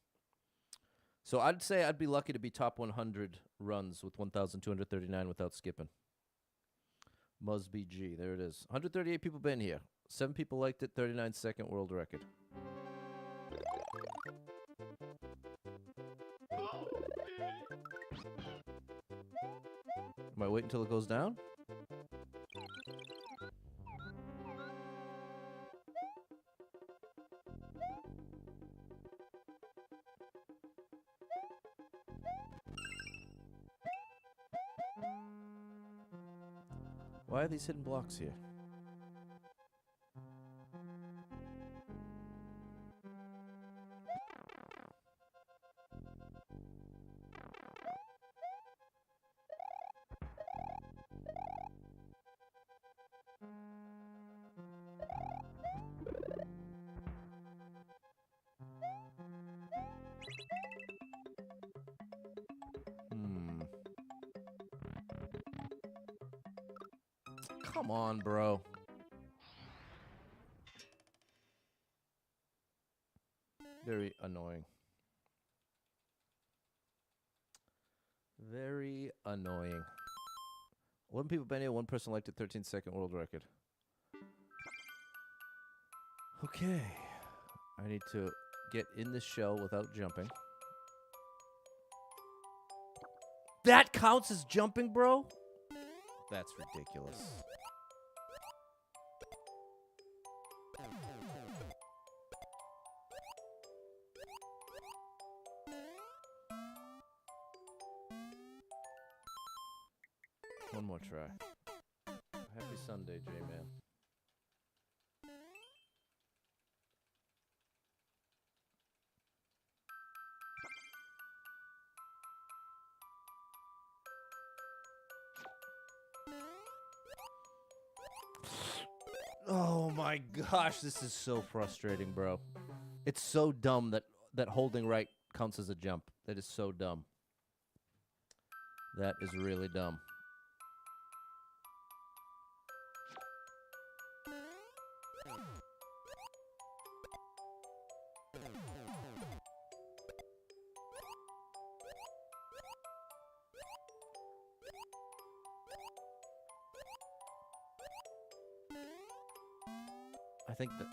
So I'd say I'd be lucky to be top 100 runs with 1,239 without skipping. MuzBG, there it is. 138 people been here. 7 people liked it, 39-second world record. Am I waiting until it goes down? Why are these hidden blocks here? Come on, bro. Very annoying. Very annoying. 11 people been here, 1 person liked it, 13-second world record. Okay. I need to get in this shell without jumping. That counts as jumping, bro? That's ridiculous. One more try. Happy Sunday, J-Man. Oh my gosh, this is so frustrating, bro. It's so dumb that holding right counts as a jump. That is so dumb. That is really dumb.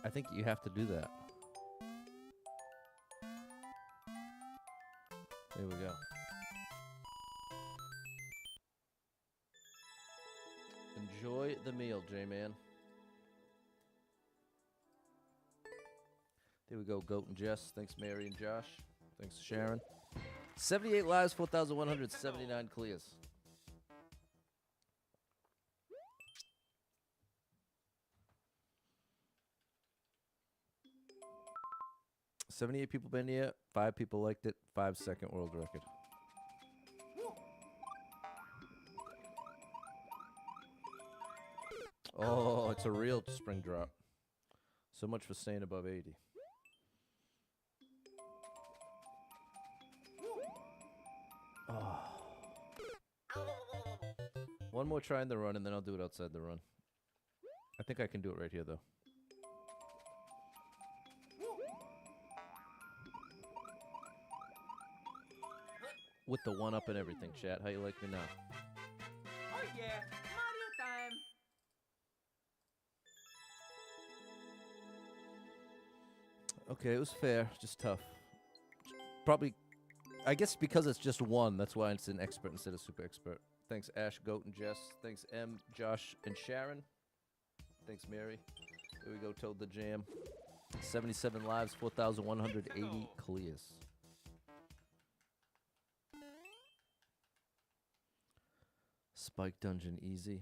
I think you have to do that. There we go. Enjoy the meal, J-Man. There we go, Goat and Jess. Thanks, Mary and Josh. Thanks, Sharon. 78 lives, 4,179 clears. $78 people been here, 5 people liked it, 5-second world record. Oh, it's a real spring drop. So much for staying above 80. Oh. One more try in the run, and then I'll do it outside the run. I think I can do it right here, though. With the one-up and everything, chat. How you like me now? Oh yeah, Mario time. Okay, it was fair, just tough. Probably, I guess because it's just one, that's why it's an expert instead of super expert. Thanks, Ash, Goat, and Jess. Thanks, M, Josh, and Sharon. Thanks, Mary. Here we go, Toad the Jam. 77 lives, 4,180 clears. Spike Dungeon easy.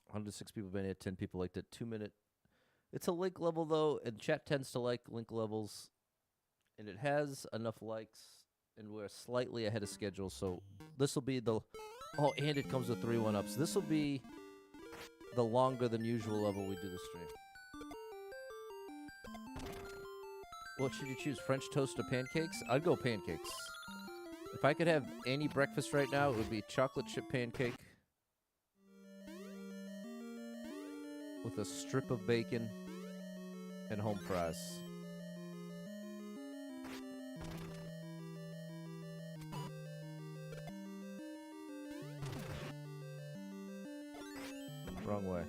106 people been here, 10 people liked it. 2-minute. It's a link level though, and chat tends to like link levels. And it has enough likes, and we're slightly ahead of schedule, so this will be the... Oh, and it comes with 3 1-ups. This will be the longer than usual level we do the stream. What should you choose, French toast or pancakes? I'd go pancakes. If I could have any breakfast right now, it would be chocolate chip pancake with a strip of bacon and home fries. Wrong way.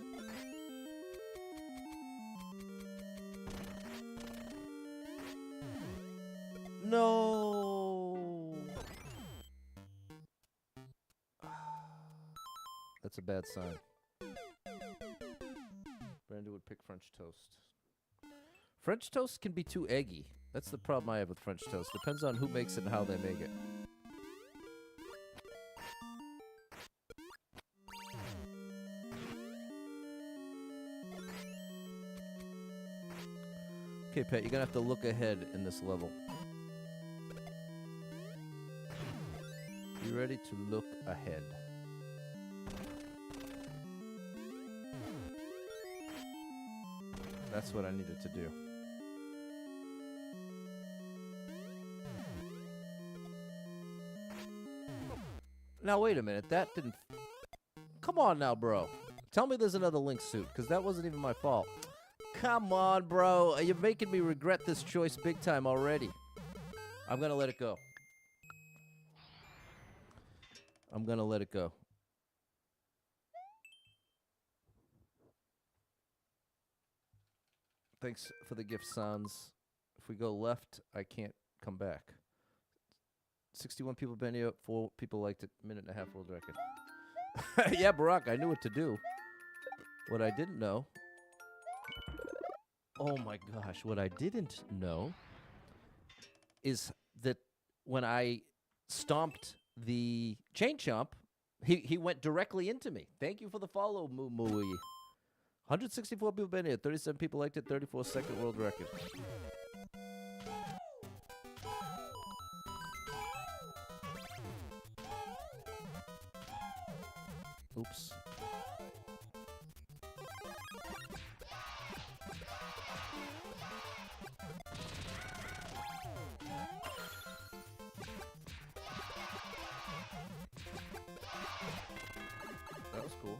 No! That's a bad sign. Brenda would pick French toast. French toast can be too eggy. That's the problem I have with French toast. Depends on who makes it and how they make it. Okay, Pat, you're gonna have to look ahead in this level. You ready to look ahead? That's what I needed to do. Now, wait a minute. That didn't... Come on now, bro. Tell me there's another Link suit, because that wasn't even my fault. Come on, bro. You're making me regret this choice big time already. I'm going to let it go. I'm going to let it go. Thanks for the gift, Sans. If we go left, I can't come back. 61 people been here, 4 people liked it. Minute and a half world record. Yeah, Barack, I knew what to do. What I didn't know... Oh my gosh, what I didn't know is that when I stomped the chain chomp, he went directly into me. Thank you for the follow, Moo Mooey. 164 people been here, 37 people liked it, 34-second world record. Oops. That was cool.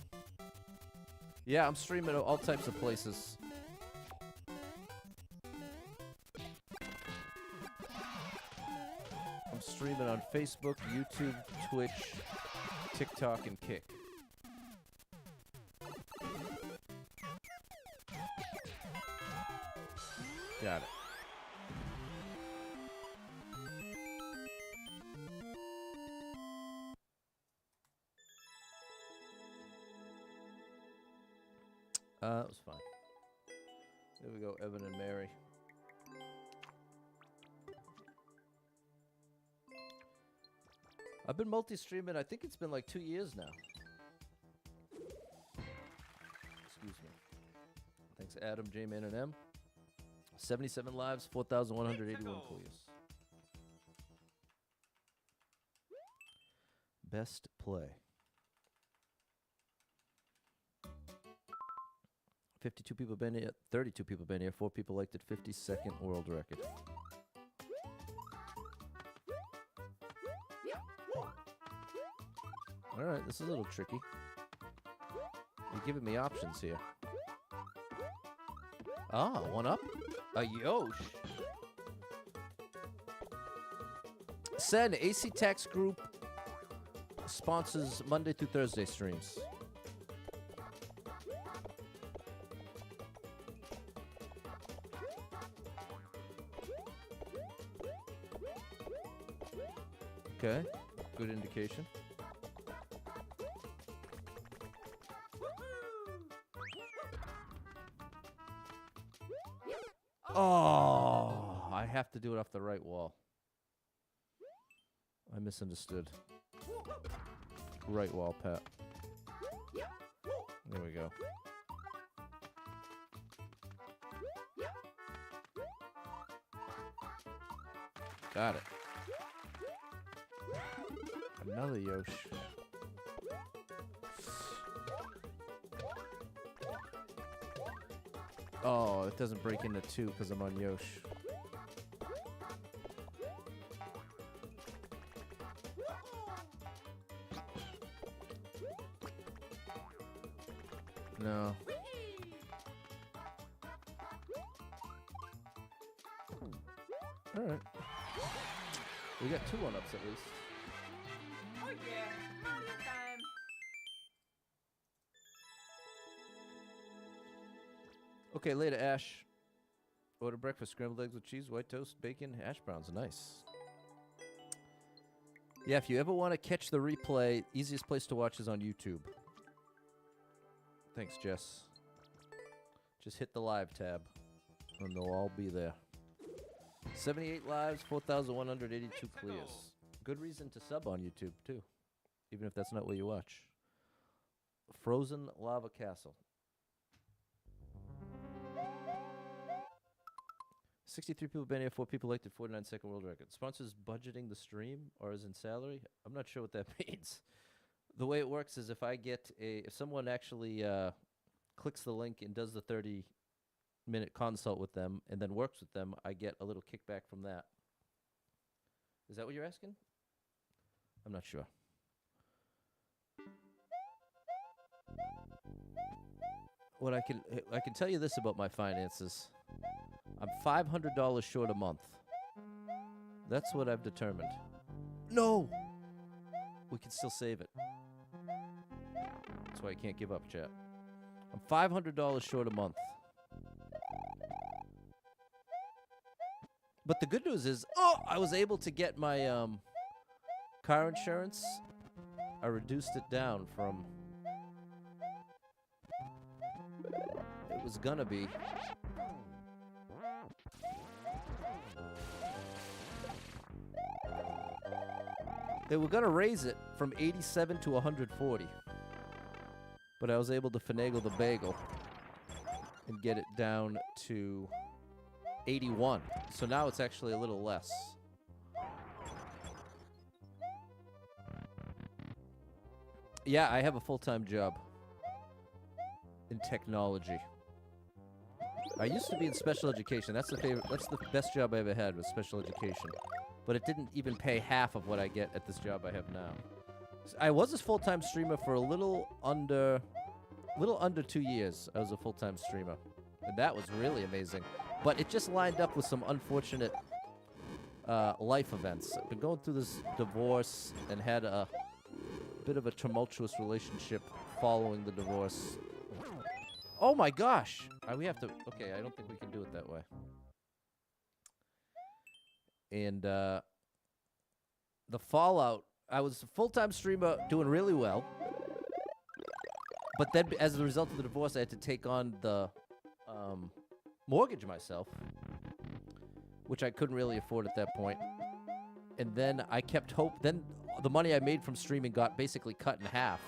Yeah, I'm streaming all types of places. I'm streaming on Facebook, YouTube, Twitch, TikTok, and Kick. Got it. That was fine. There we go, Evan and Mary. I've been multi-streaming, I think it's been like 2 years now. Excuse me. Thanks, Adam, J-Man, and M. 77 lives, 4,181 clears. Best play. 52 people been here, 32 people been here, 4 people liked it, 52nd world record. Alright, this is a little tricky. You're giving me options here. Ah, 1-up? A Yosh. Sen, AC Tax Group sponsors Monday through Thursday streams. Okay, good indication. Oh, I have to do it off the right wall. I misunderstood. Right wall, Pat. There we go. Got it. Another Yosh. Oh, it doesn't break into 2 because I'm on Yosh. No. Alright. We got 2 1-ups at least. Oh yeah, Mario time. Okay, later, Ash. Order breakfast, scrambled eggs with cheese, white toast, bacon, hash browns. Nice. Yeah, if you ever want to catch the replay, easiest place to watch is on YouTube. Thanks, Jess. Just hit the live tab, and they'll all be there. 78 lives, 4,182 clears. Good reason to sub on YouTube, too, even if that's not what you watch. Frozen Lava Castle. 63 people been here, 4 people liked it, 49-second world record. Sponsors budgeting the stream, or is in salary? I'm not sure what that means. The way it works is if I get if someone actually clicks the link and does the 30-minute consult with them and then works with them, I get a little kickback from that. Is that what you're asking? I'm not sure. What I can tell you this about my finances. I'm $500 short a month. That's what I've determined. No! We can still save it. That's why I can't give up, chat. I'm $500 short a month. But the good news is, I was able to get my car insurance. I reduced it down from... It was gonna be... They were going to raise it from 87 to 140. But I was able to finagle the bagel and get it down to 81. So now it's actually a little less. Yeah, I have a full-time job in technology. I used to be in special education. That's the best job I ever had, was special education. But it didn't even pay half of what I get at this job I have now. I was a full-time streamer for a little under 2 years. I was a full-time streamer, and that was really amazing. But it just lined up with some unfortunate life events. I've been going through this divorce and had a bit of a tumultuous relationship following the divorce. Oh my gosh! We have to... Okay, I don't think we can do it that way. And the fallout, I was a full-time streamer doing really well. But then as a result of the divorce, I had to take on the mortgage myself, which I couldn't really afford at that point. And then I kept hope. Then the money I made from streaming got basically cut in half.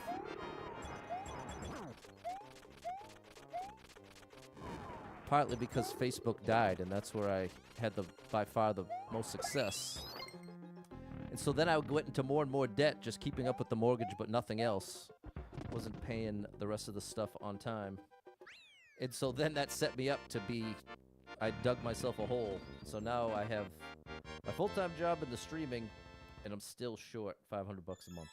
Partly because Facebook died, and that's where I had by far the most success. And so then I went into more and more debt, just keeping up with the mortgage, but nothing else. Wasn't paying the rest of the stuff on time. And so then that set me up to be... I dug myself a hole. So now I have my full-time job in the streaming, and I'm still short $500 a month.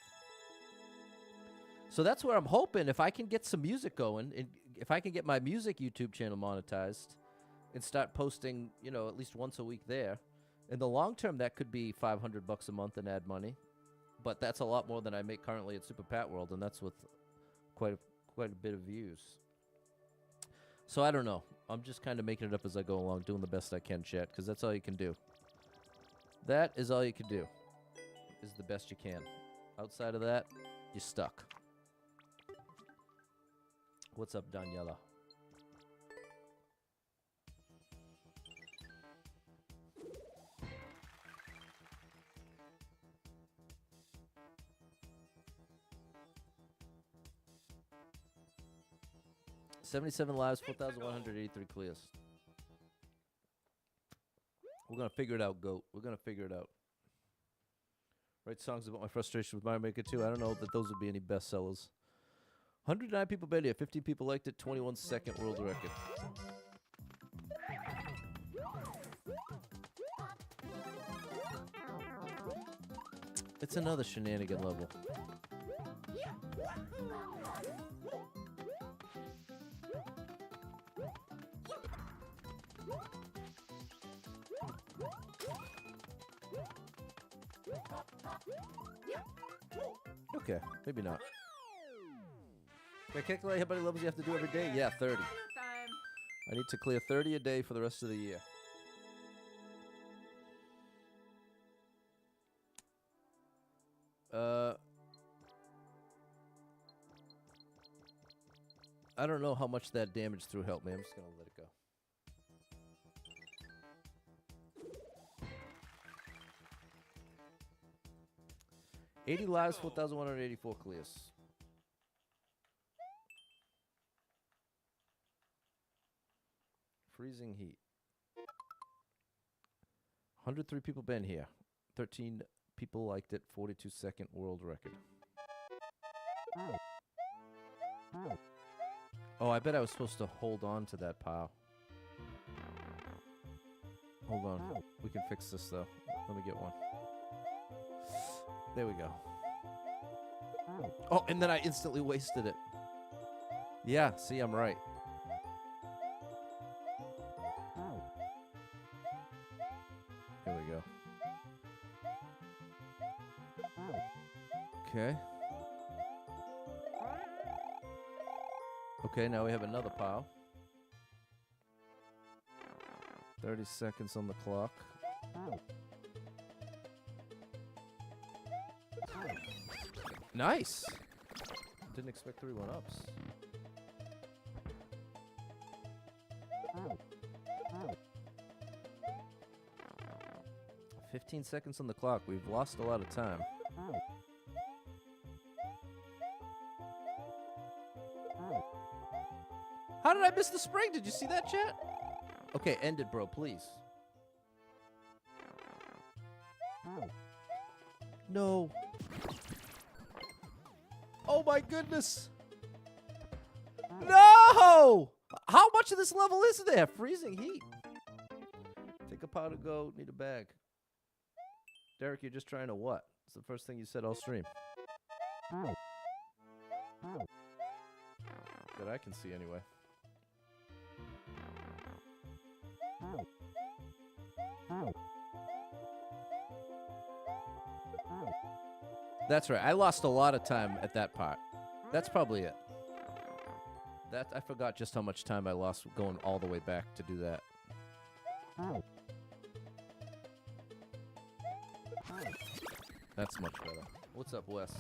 So that's where I'm hoping, if I can get some music going, and if I can get my music YouTube channel monetized and start posting, at least once a week there, in the long term, that could be $500 a month in ad money. But that's a lot more than I make currently at Super Pat World, and that's with quite a bit of views. So I don't know. I'm just kind of making it up as I go along, doing the best I can, chat, because that's all you can do. That is all you can do, is the best you can. Outside of that, you're stuck. What's up, Daniela? 77 lives, 4,183 clears. We're going to figure it out, GOAT. We're going to figure it out. Write songs about my frustration with Mario Maker 2. I don't know that those would be any bestsellers. 109 people been here. 15 people liked it. 21-second world record. It's another shenanigan level. Okay, maybe not. Can I calculate how many levels you have to do every day? Yeah, 30. Time. I need to clear 30 a day for the rest of the year. I don't know how much that damage through helped me. I'm just going to let it go. $80 lives, 4,184 clears. Freezing heat. 103 people been here. 13 people liked it. 42-second world record. Oh, I bet I was supposed to hold on to that pile. Hold on. We can fix this, though. Let me get one. There we go. Oh, and then I instantly wasted it. Yeah, see, I'm right. Here we go. Okay. Okay, now we have another pile. 30 seconds on the clock. Nice! Didn't expect 3 1-ups. Oh. 15 seconds on the clock. We've lost a lot of time. How did I miss the spring? Did you see that, chat? Okay, end it, bro, please. No. Oh my goodness. No! How much of this level is there? Freezing heat. Take a pot to go. Need a bag. Derek, you're just trying to what? It's the first thing you said all stream. That I can see anyway. That's right. I lost a lot of time at that part. That's probably it. That I forgot just how much time I lost going all the way back to do that. That's much better. What's up, Wes?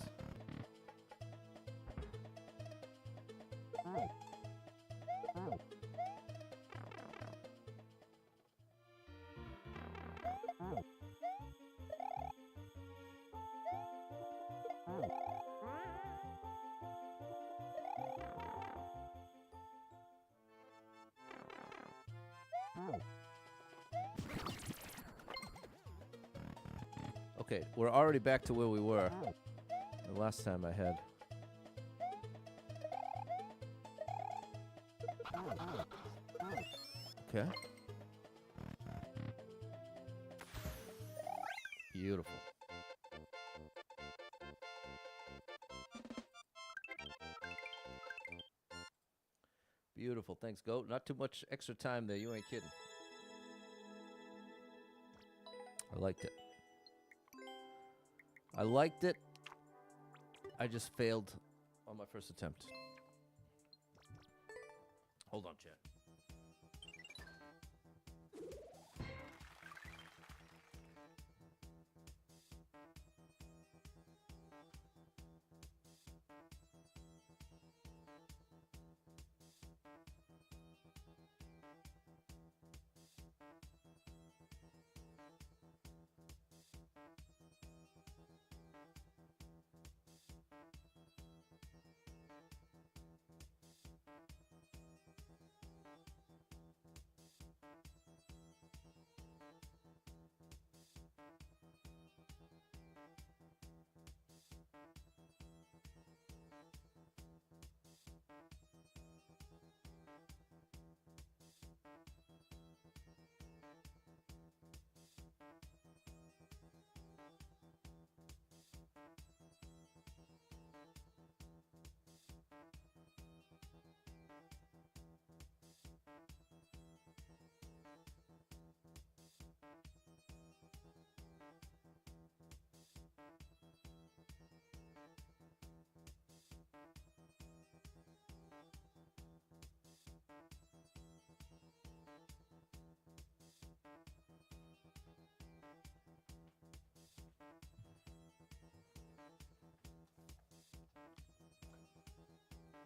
Okay, we're already back to where we were the last time I had. Okay. Beautiful. Beautiful. Thanks, Goat. Not too much extra time there. You ain't kidding. I liked it. I liked it. I just failed on my first attempt. Hold on, chat.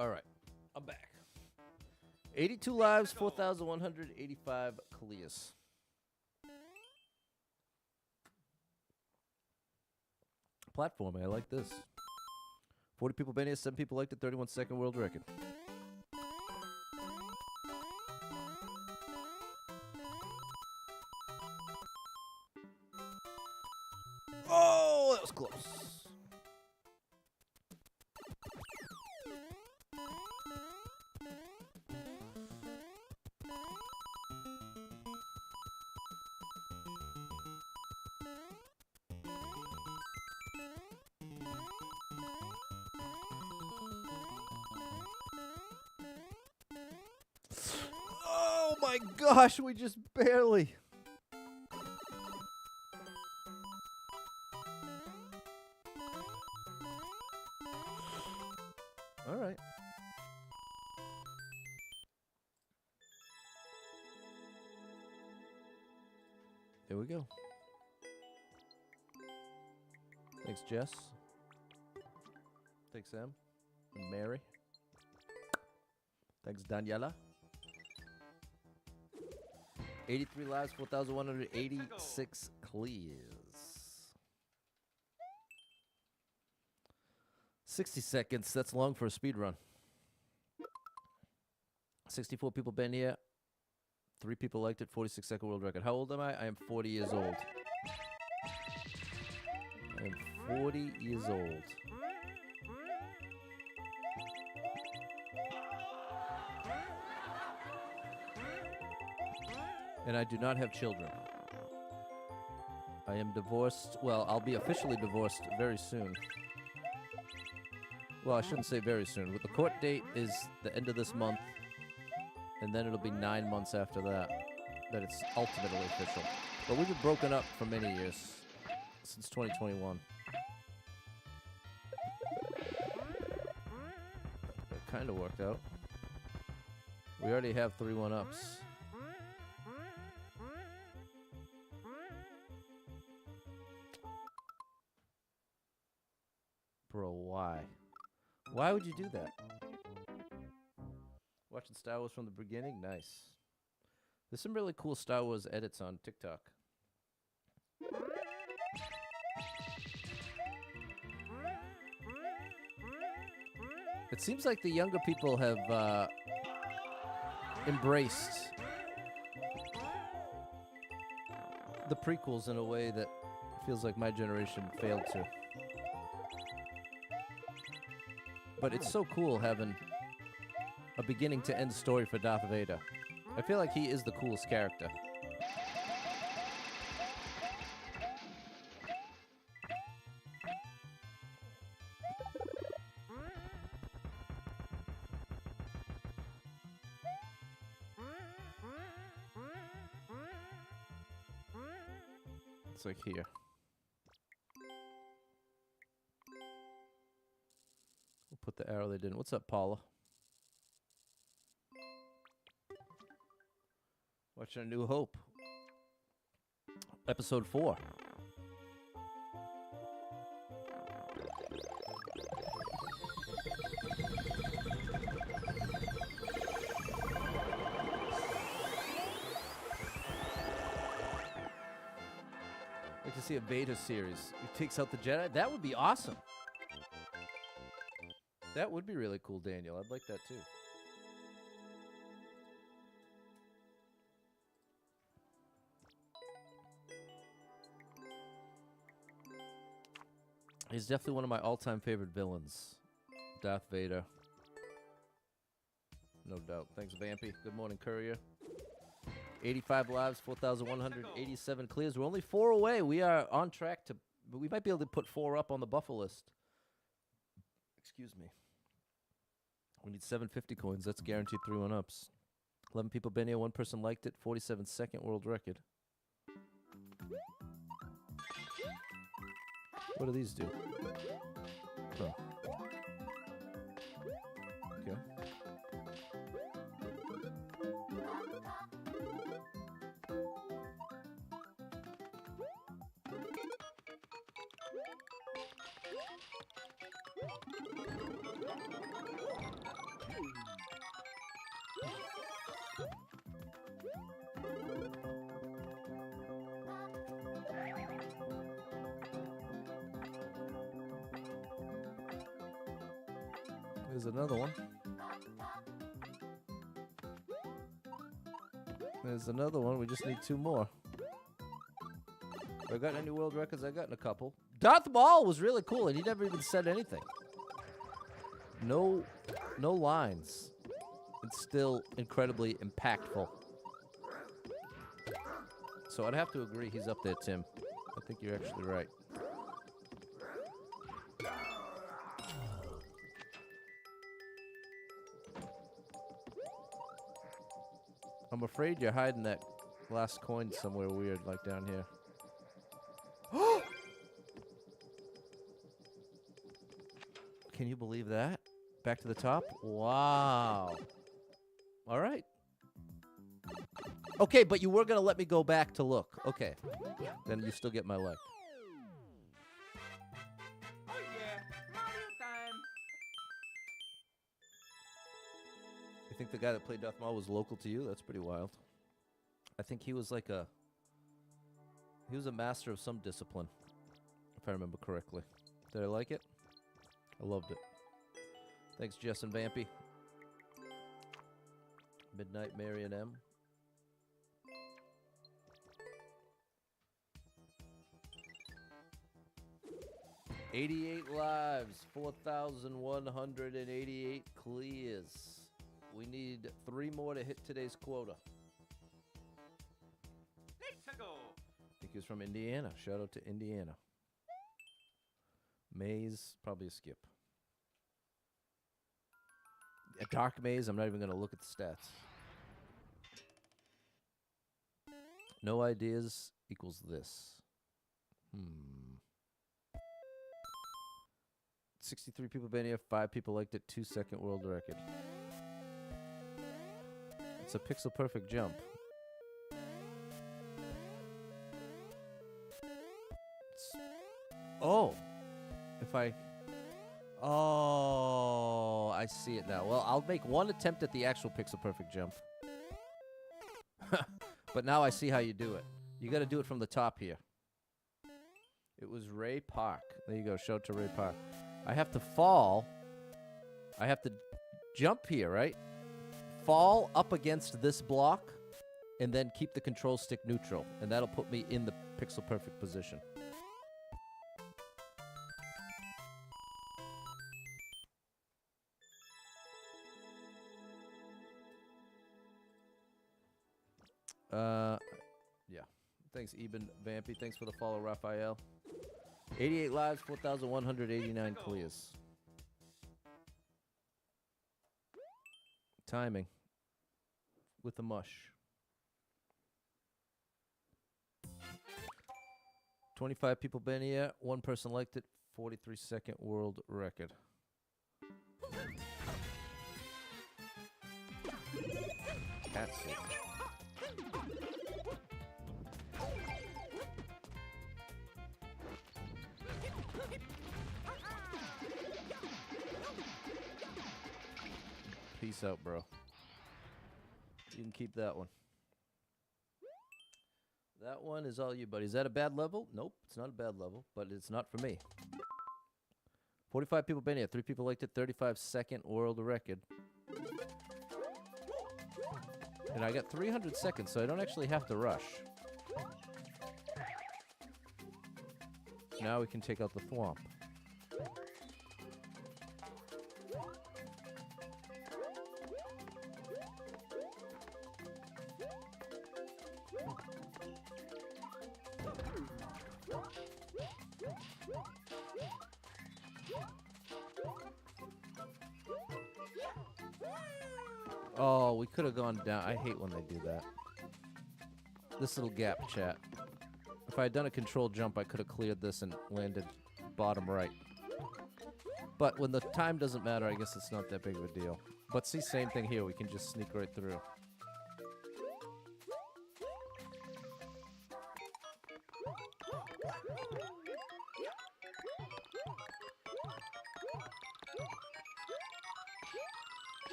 All right. I'm back. 82 lives, 4,185 clears. Platforming, I like this. 40 people been here, 7 people liked it, 31-second world record. Oh, that was close. Oh my gosh, we just barely. All right. Here we go. Thanks, Jess. Thanks, Sam. And Mary. Thanks, Daniela. 83 lives, 4,186 clears. 60 seconds. That's long for a speed run. 64 people been here. 3 people liked it. 46-second world record. How old am I? I am 40 years old. I am 40 years old. And I do not have children. I am divorced. Well, I'll be officially divorced very soon. Well, I shouldn't say very soon. The court date is the end of this month, and then it'll be 9 months after that it's ultimately official. But we've been broken up for many years, since 2021. It kind of worked out. We already have 3 1-ups. Bro, why? Why would you do that? Watching Star Wars from the beginning? Nice. There's some really cool Star Wars edits on TikTok. It seems like the younger people have embraced the prequels in a way that feels like my generation failed to. But it's so cool having a beginning to end story for Darth Vader. I feel like he is the coolest character. It's like here. We'll put the arrow they didn't. What's up, Paula? Watching A New Hope. Episode 4. I'd like to see a Vader series. He takes out the Jedi. That would be awesome. That would be really cool, Daniel. I'd like that too. He's definitely one of my all-time favorite villains. Darth Vader. No doubt. Thanks, Vampy. Good morning, Courier. 85 lives, 4,187 clears. We're only 4 away. We are on track to... We might be able to put 4 up on the buffer list. Excuse me. We need 750 coins. That's guaranteed 3 1-ups. 11 people been here. 1 person liked it. 47-second world record. What do these do? Oh. Okay. There's another one. There's another one. We just need 2 more. Have I got any world records? I got a couple. Darth Maul was really cool, and he never even said anything. No lines. It's still incredibly impactful. So I'd have to agree he's up there, Tim. I think you're actually right. I'm afraid you're hiding that last coin somewhere weird, like down here. Can you believe that? Back to the top? Wow. All right. Okay, but you were going to let me go back to look. Okay. Then you still get my leg. Oh yeah, Mario time. You think the guy that played Darth Maul was local to you? That's pretty wild. I think he was like he was a master of some discipline, if I remember correctly. Did I like it? I loved it. Thanks, Jess and Vampy. Midnight Marion M. $88 lives, 4,188 clears. We need 3 more to hit today's quota. Let's go. I think he was from Indiana. Shout out to Indiana. Maze, probably a skip. A dark maze, I'm not even going to look at the stats. No ideas equals this. 63 people been here, 5 people liked it, 2-second world record. It's a pixel perfect jump. Oh, I see it now. Well, I'll make 1 attempt at the actual pixel perfect jump. But now I see how you do it. You got to do it from the top here. It was Ray Park. There you go. Show it to Ray Park. I have to fall. I have to jump here, right? Fall up against this block, and then keep the control stick neutral. And that'll put me in the pixel perfect position. Yeah. Thanks, Eben Vampy. Thanks for the follow, Raphael. 88 lives, 4,189 clears. Timing. With the mush. 25 people been here. 1 person liked it. 43-second world record. Cat soup. Peace out, bro. You can keep that one. That one is all you, buddy. Is that a bad level? Nope, it's not a bad level, but it's not for me. 45 people been here. 3 people liked it. 35-second world record. And I got 300 seconds, so I don't actually have to rush. Now we can take out the thwomp. Oh, we could have gone down. I hate when they do that. This little gap, chat. If I had done a controlled jump, I could have cleared this and landed bottom right. But when the time doesn't matter, I guess it's not that big of a deal. But see, same thing here. We can just sneak right through.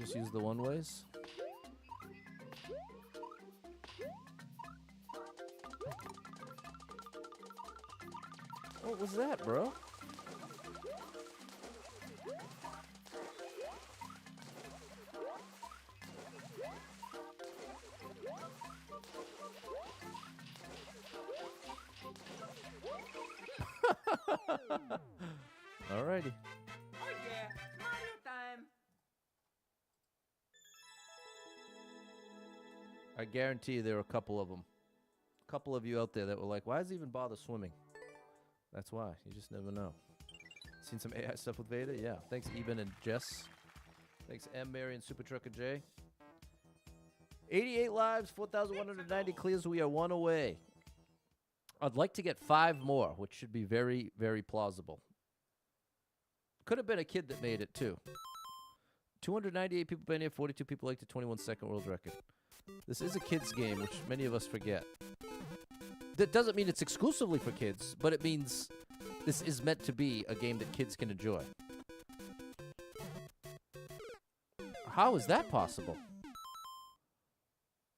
Just use the one-ways. What was that, bro? Alrighty. Oh yeah, Mario time. I guarantee you there were a couple of them. A couple of you out there that were like, why does he even bother swimming? That's why. You just never know. Seen some AI stuff with Veda? Yeah. Thanks, Eben and Jess. Thanks, M, Mary, and Super Trucker J. 88 lives, 4,190 clears. We are one away. I'd like to get 5 more, which should be very, very plausible. Could have been a kid that made it, too. 298 people been here, 42 people like the 21-second world record. This is a kid's game, which many of us forget. That doesn't mean it's exclusively for kids, but it means this is meant to be a game that kids can enjoy. How is that possible?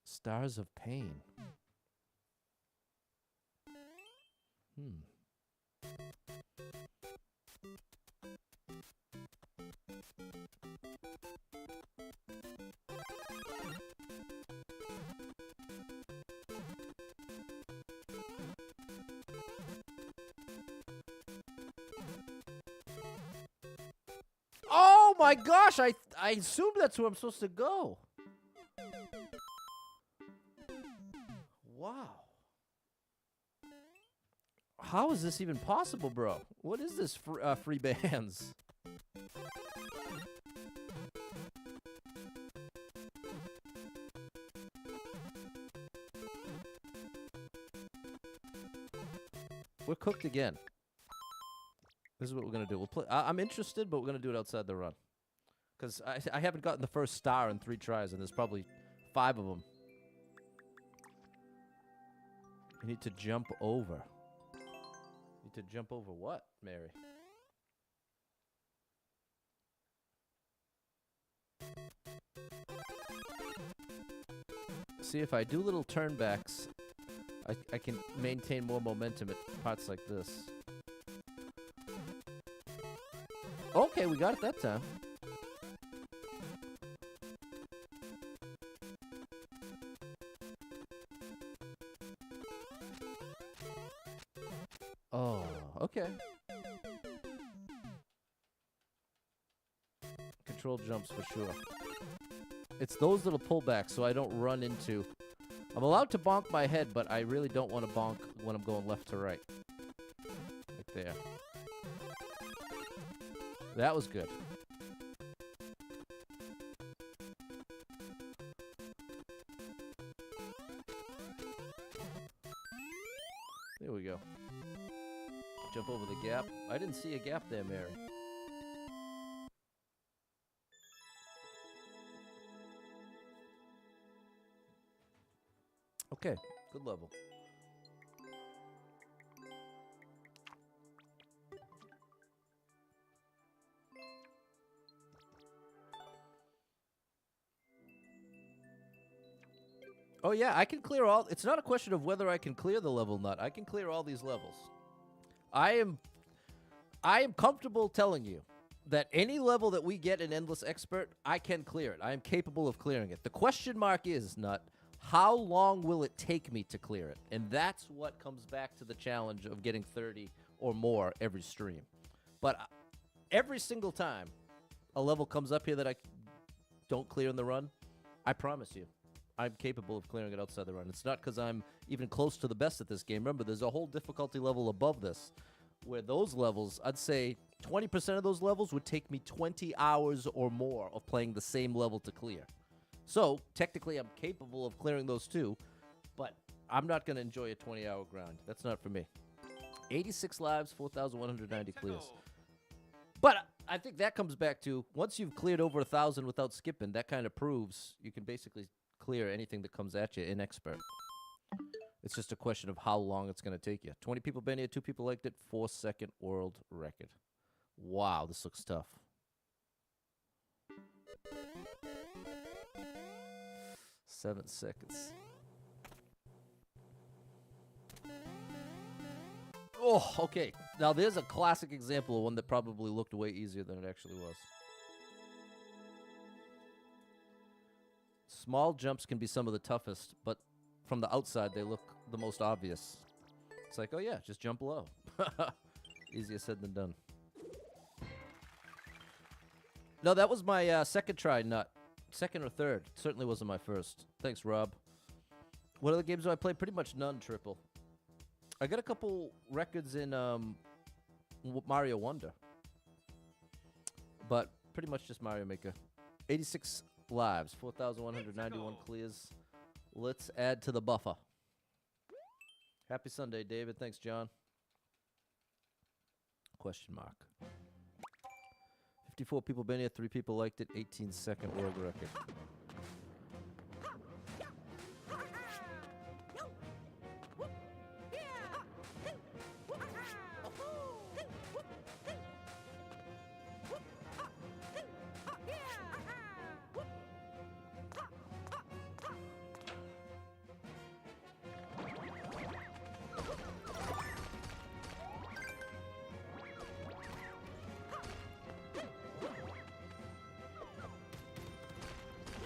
Stars of Pain. Oh my gosh, I assumed that's where I'm supposed to go. Wow. How is this even possible, bro? What is this free bands? We're cooked again. This is what we're going to do. We'll play. I'm interested, but we're going to do it outside the run. Because I haven't gotten the first star in 3 tries, and there's probably 5 of them. You need to jump over. Need to jump over what, Mary? See, if I do little turnbacks, I can maintain more momentum at parts like this. Okay, we got it that time. Oh, okay. Controlled jumps for sure. It's those little pullbacks so I don't run into... I'm allowed to bonk my head, but I really don't want to bonk when I'm going left to right. Like there. That was good. There we go. Jump over the gap. I didn't see a gap there, Mary. Okay, good level. Oh yeah, I can clear all. It's not a question of whether I can clear the level or not. I can clear all these levels. I am comfortable telling you that any level that we get in Endless Expert, I can clear it. I am capable of clearing it. The question mark is not how long will it take me to clear it? And that's what comes back to the challenge of getting 30 or more every stream. But every single time a level comes up here that I don't clear in the run, I promise you, I'm capable of clearing it outside the run. It's not because I'm even close to the best at this game. Remember, there's a whole difficulty level above this where those levels, I'd say 20% of those levels would take me 20 hours or more of playing the same level to clear. So, technically, I'm capable of clearing those too, but I'm not going to enjoy a 20-hour grind. That's not for me. 86 lives, 4,190 clears. But I think that comes back to, once you've cleared over 1,000 without skipping, that kind of proves you can basically clear anything that comes at you in Expert. It's just a question of how long it's going to take you. 20 people been here, 2 people liked it, 4-second world record. Wow, this looks tough. 7 seconds. Oh, okay. Now there's a classic example of one that probably looked way easier than it actually was. Small jumps can be some of the toughest, but from the outside they look the most obvious. It's like, oh yeah, just jump low. Easier said than done. No, that was my second try, nut. Second or third. Certainly wasn't my first. Thanks, Rob. What other games do I play? Pretty much none, Triple. I got a couple records in Mario Wonder. But pretty much just Mario Maker. 86 lives, 4,191 clears. Let's add to the buffer. Happy Sunday, David. Thanks, John. Question mark. 54 people been here, 3 people liked it, 18-second world record.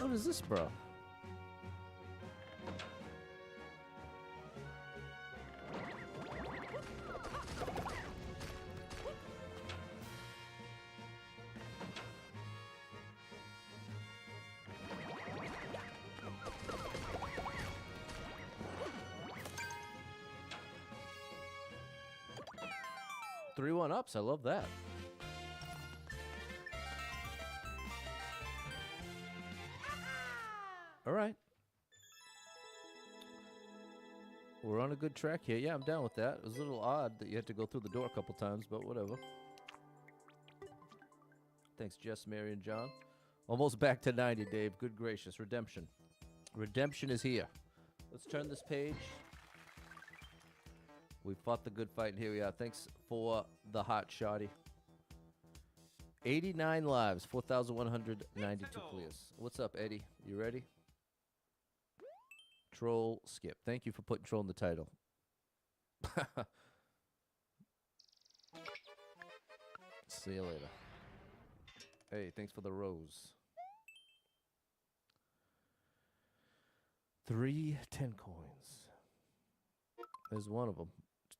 What is this, bro? Three one-ups. I love that. All right. We're on a good track here. Yeah, I'm down with that. It was a little odd that you had to go through the door a couple times, but whatever. Thanks, Jess, Mary, and John. Almost back to 90, Dave. Good gracious. Redemption. Redemption is here. Let's turn this page. We fought the good fight, and here we are. Thanks for the hot shotty. 89 lives, 4,192 clears. What's up, Eddie? You ready? Troll skip. Thank you for putting troll in the title. See you later. Hey, thanks for the rose. 3 10 coins. There's one of them.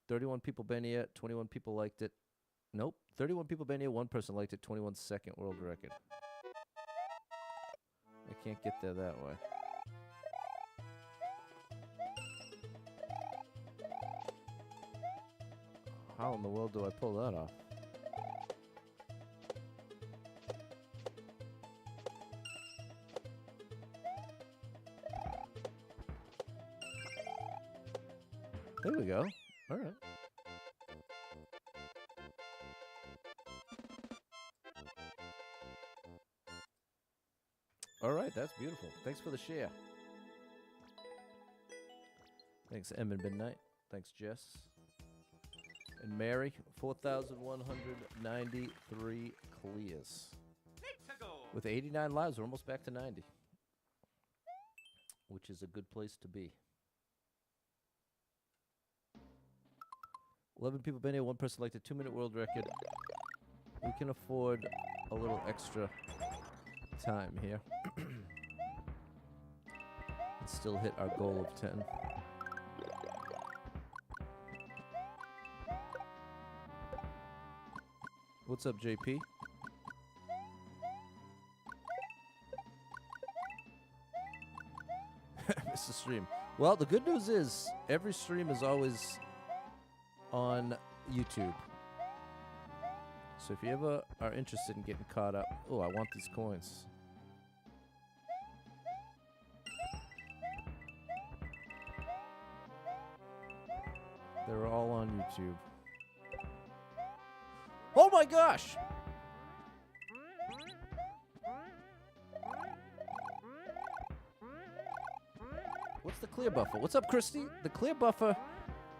31 people been here, 21 people liked it. Nope. 31 people been here, 1 person liked it, 21-second world record. I can't get there that way. How in the world do I pull that off? There we go. All right. All right, that's beautiful. Thanks for the share. Thanks, Em and Midnight. Thanks, Jess. And Mary, 4,193 clears. With 89 lives, we're almost back to 90. Which is a good place to be. 11 people been here, 1 person liked a 2-minute world record. We can afford a little extra time here. And still hit our goal of 10. What's up, JP? Missed the stream. Well, the good news is every stream is always on YouTube. So if you ever are interested in getting caught up... Oh, I want these coins. They're all on YouTube. Oh my gosh! What's the clear buffer? What's up, Christy? The clear buffer...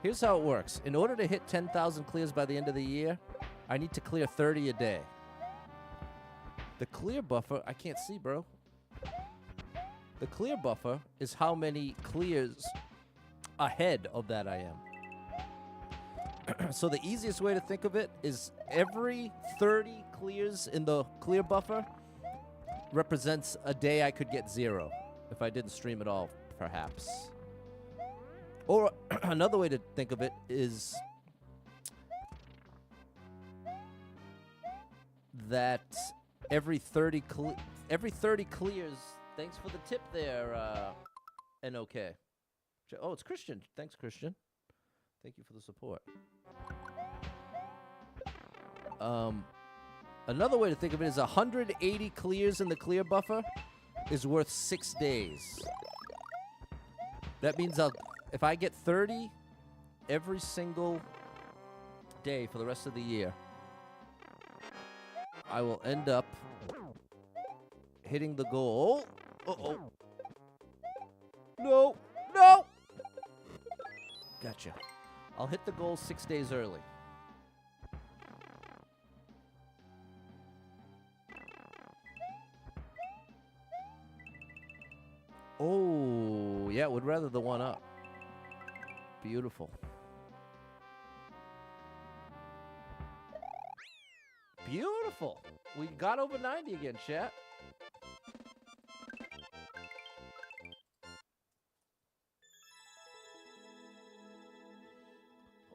Here's how it works. In order to hit 10,000 clears by the end of the year, I need to clear 30 a day. The clear buffer, I can't see, bro. The clear buffer is how many clears ahead of that I am. So the easiest way to think of it is every 30 clears in the clear buffer represents a day I could get 0 if I didn't stream at all, perhaps. Or another way to think of it is that every 30 clears. Thanks for the tip there, NOK. Oh, it's Christian. Thanks, Christian. Thank you for the support. Another way to think of it is 180 clears in the clear buffer is worth 6 days. That means if I get 30 every single day for the rest of the year, I will end up hitting the goal. Uh-oh. No. No! Gotcha. I'll hit the goal 6 days early. Oh, yeah, would rather the one up. Beautiful. Beautiful. We got over 90 again, chat.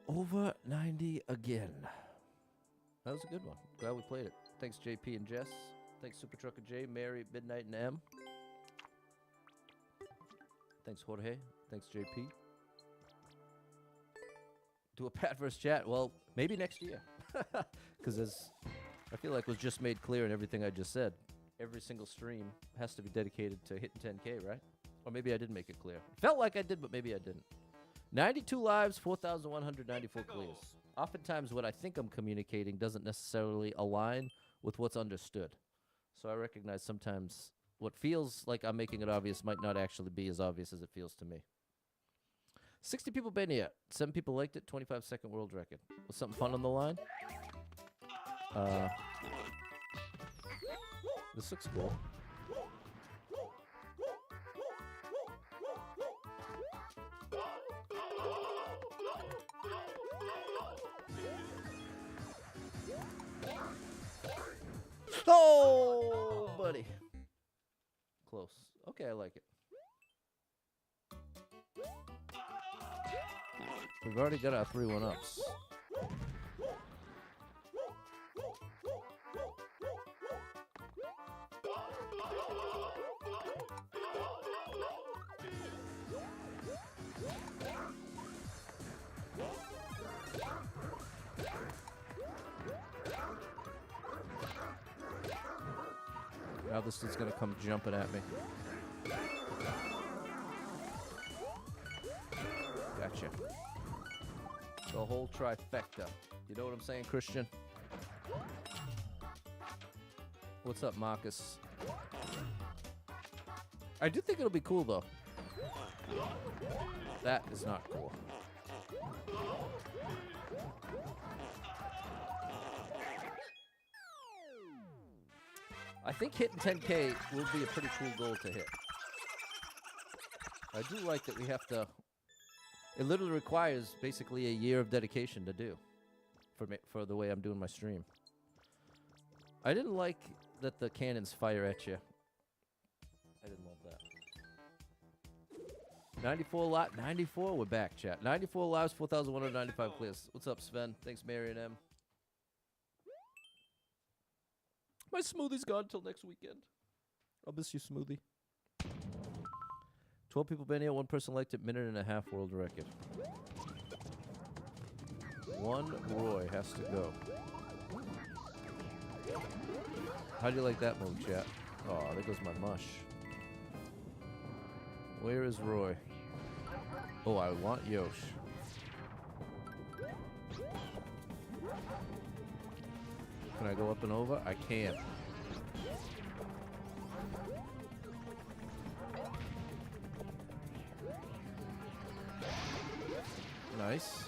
Over 90 again. That was a good one. Glad we played it. Thanks, JP and Jess. Thanks, Super Trucker J, Mary, Midnight, and M. Thanks, Jorge. Thanks, JP. Do a Pat versus chat. Well, maybe next year. Because as I feel like was just made clear in everything I just said, every single stream has to be dedicated to hitting 10K, right? Or maybe I didn't make it clear. Felt like I did, but maybe I didn't. 92 lives, 4,194 clears. Oftentimes what I think I'm communicating doesn't necessarily align with what's understood. So I recognize sometimes what feels like I'm making it obvious might not actually be as obvious as it feels to me. 60 people been here. 7 people liked it. 25-second world record. Was something fun on the line? This looks cool. Oh, buddy. Close. Okay, I like it. We've already got our 3 1-ups. Now this is gonna come jumping at me. Gotcha. The whole trifecta. You know what I'm saying, Christian? What's up, Marcus? I do think it'll be cool, though. That is not cool. I think hitting 10K will be a pretty cool goal to hit. I do like that we have to... It literally requires basically a year of dedication to do for the way I'm doing my stream. I didn't like that the cannons fire at you. I didn't love that. 94, we're back, chat. 94 lives, 4,195 clears. What's up, Sven? Thanks, Marion M. My smoothie's gone till next weekend. I'll miss you, smoothie. 12 people been here, 1 person liked it, 1.5 world record. 1 Roy has to go. How do you like that move, chat? Oh, there goes my mush. Where is Roy? Oh, I want Yosh. Can I go up and over? I can. Nice.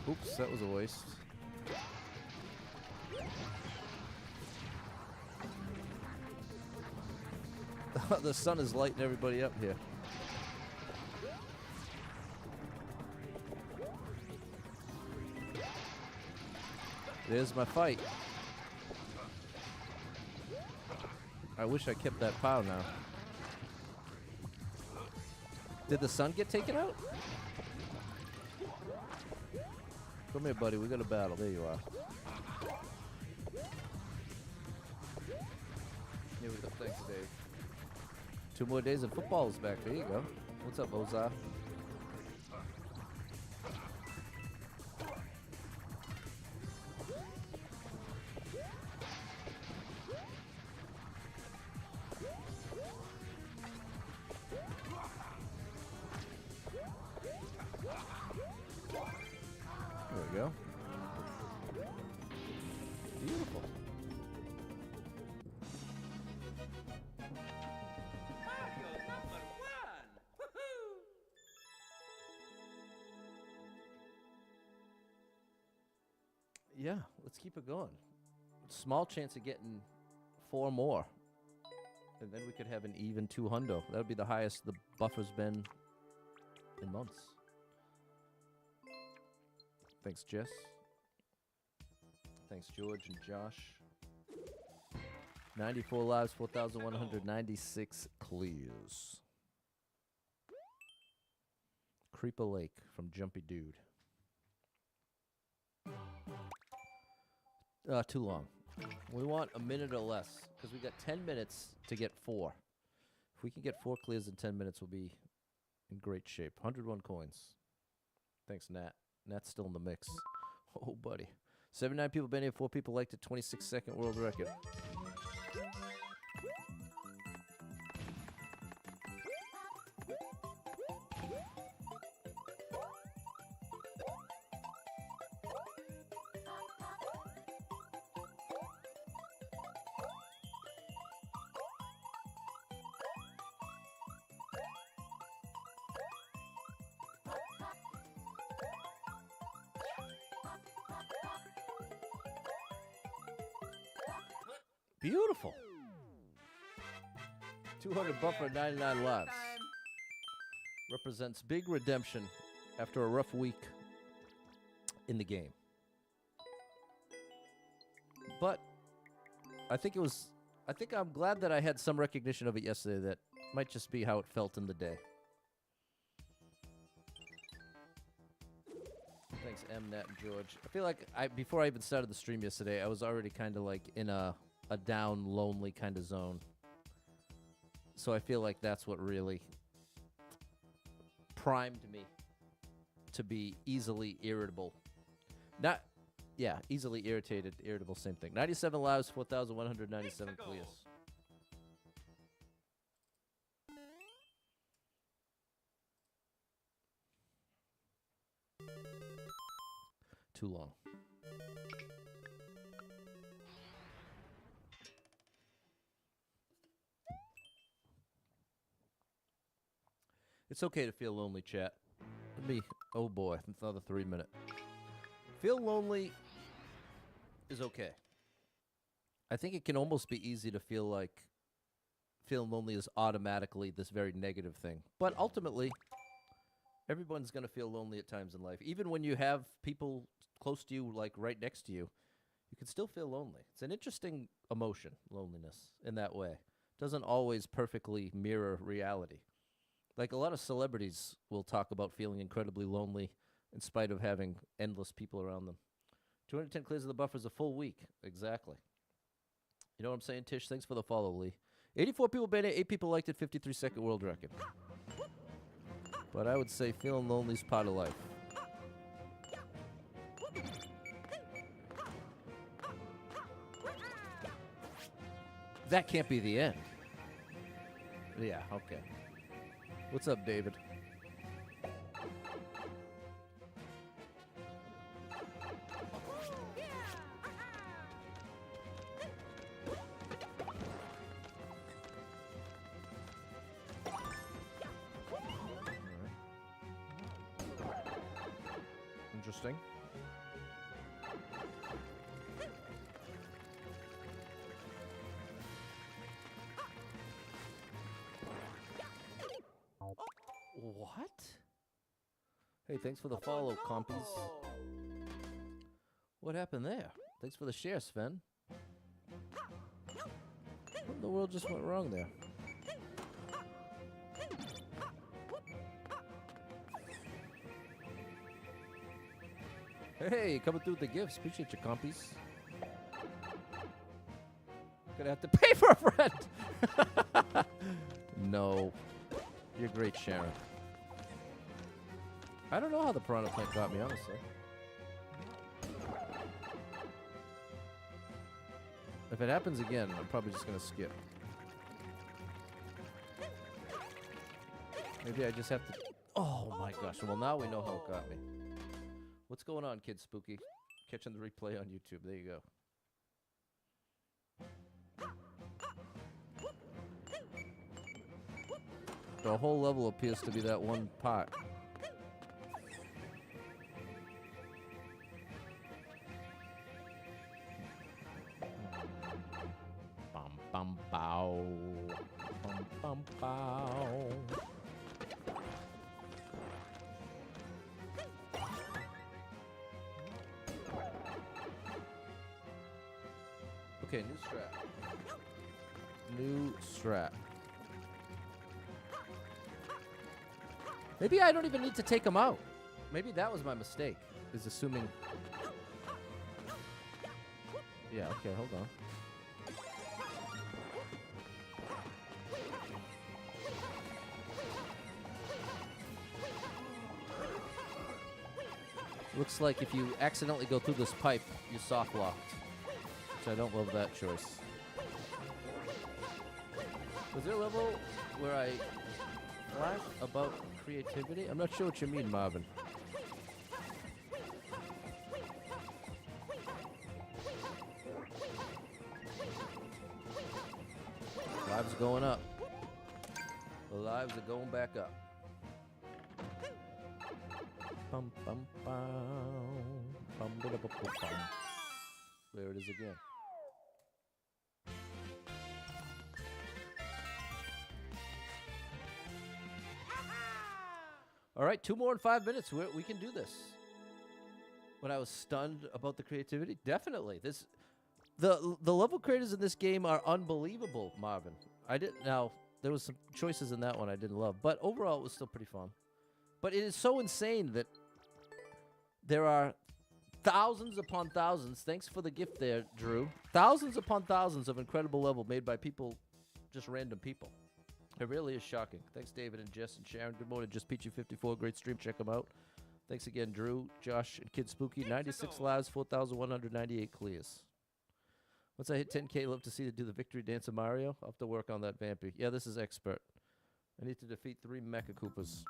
Oops, that was a waste. The sun is lighting everybody up here. There's my fight. I wish I kept that pow now. Did the sun get taken out? Come here, buddy. We got a battle. There you are. Here we go. Thanks, Dave. 2 more days of football is back. There you go. What's up, Ozar? There we go. Beautiful. Mario number 1! Woohoo! Yeah, let's keep it going. Small chance of getting 4 more. And then we could have an even 200. That would be the highest the buffer's been in months. Thanks, Jess. Thanks, George and Josh. 94 lives, 4,196 clears. Creeper Lake from Jumpy Dude. Too long. We want a minute or less, because we got 10 minutes to get 4. If we can get 4 clears in 10 minutes, we'll be in great shape. 101 coins. Thanks, Nat. Nat's still in the mix. Oh, buddy. 79 people been here, 4 people liked it, 26-second world record. Beautiful. 200 buffer, 99 lives. Time. Represents big redemption after a rough week in the game. But I think I'm glad that I had some recognition of it yesterday. That might just be how it felt in the day. Thanks, M, Nat, and George. I feel like before I even started the stream yesterday, I was already kind of like in a down, lonely kind of zone. So I feel like that's what really primed me to be easily irritable. Easily irritated, irritable, same thing. 97 lives, 4,197 clears. Too long. It's okay to feel lonely, chat. Oh boy, another 3 minute. Feel lonely is okay. I think it can almost be easy to feel like feeling lonely is automatically this very negative thing. But ultimately, everyone's going to feel lonely at times in life. Even when you have people close to you, like right next to you, you can still feel lonely. It's an interesting emotion, loneliness, in that way. It doesn't always perfectly mirror reality. Like a lot of celebrities will talk about feeling incredibly lonely in spite of having endless people around them. 210 clears of the buffer is a full week. Exactly. You know what I'm saying, Tish? Thanks for the follow, Lee. 84 people banned it, 8 people liked it, 53-second world record. But I would say feeling lonely is part of life. That can't be the end. Yeah, okay. What's up, David? Interesting. Hey, thanks for the follow, compies. What happened there? Thanks for the share, Sven. What in the world just went wrong there? Hey, coming through with the gifts. Appreciate you, compies. Gonna have to pay for a friend. No. You're great, Sharon. I don't know how the piranha plant got me, honestly. If it happens again, I'm probably just gonna skip. Maybe I just have to... Oh my gosh. Well, now we know how it got me. What's going on, Kid Spooky? Catching the replay on YouTube. There you go. The whole level appears to be that one part. Bum bum bow. Bum bum bow. Okay, new strat. New strat. Maybe I don't even need to take them out. Maybe that was my mistake, is assuming... Yeah, okay, hold on. Looks like if you accidentally go through this pipe, you're soft locked. Which I don't love that choice. Was there a level where I flash about creativity? I'm not sure what you mean, Marvin. Lives going up. The lives are going back up. Bum bum bum. Bum ba da ba ba bum. There it is again. All right, 2 more in 5 minutes. We can do this. When I was stunned about the creativity, definitely. The level creators in this game are unbelievable, Marvin. Now there was some choices in that one I didn't love, but overall it was still pretty fun. But it is so insane that there are thousands upon thousands. Thanks for the gift there, Drew. Thousands upon thousands of incredible level made by people, just random people. It really is shocking. Thanks, David and Jess and Sharon. Good morning, Just Peachy 54. Great stream. Check them out. Thanks again, Drew, Josh, and Kid Spooky. 96 lives, 4,198 clears. Once I hit 10K, love to see to do the victory dance of Mario. I'll have to work on that vampy. Yeah, this is expert. I need to defeat 3 Mecha Koopas.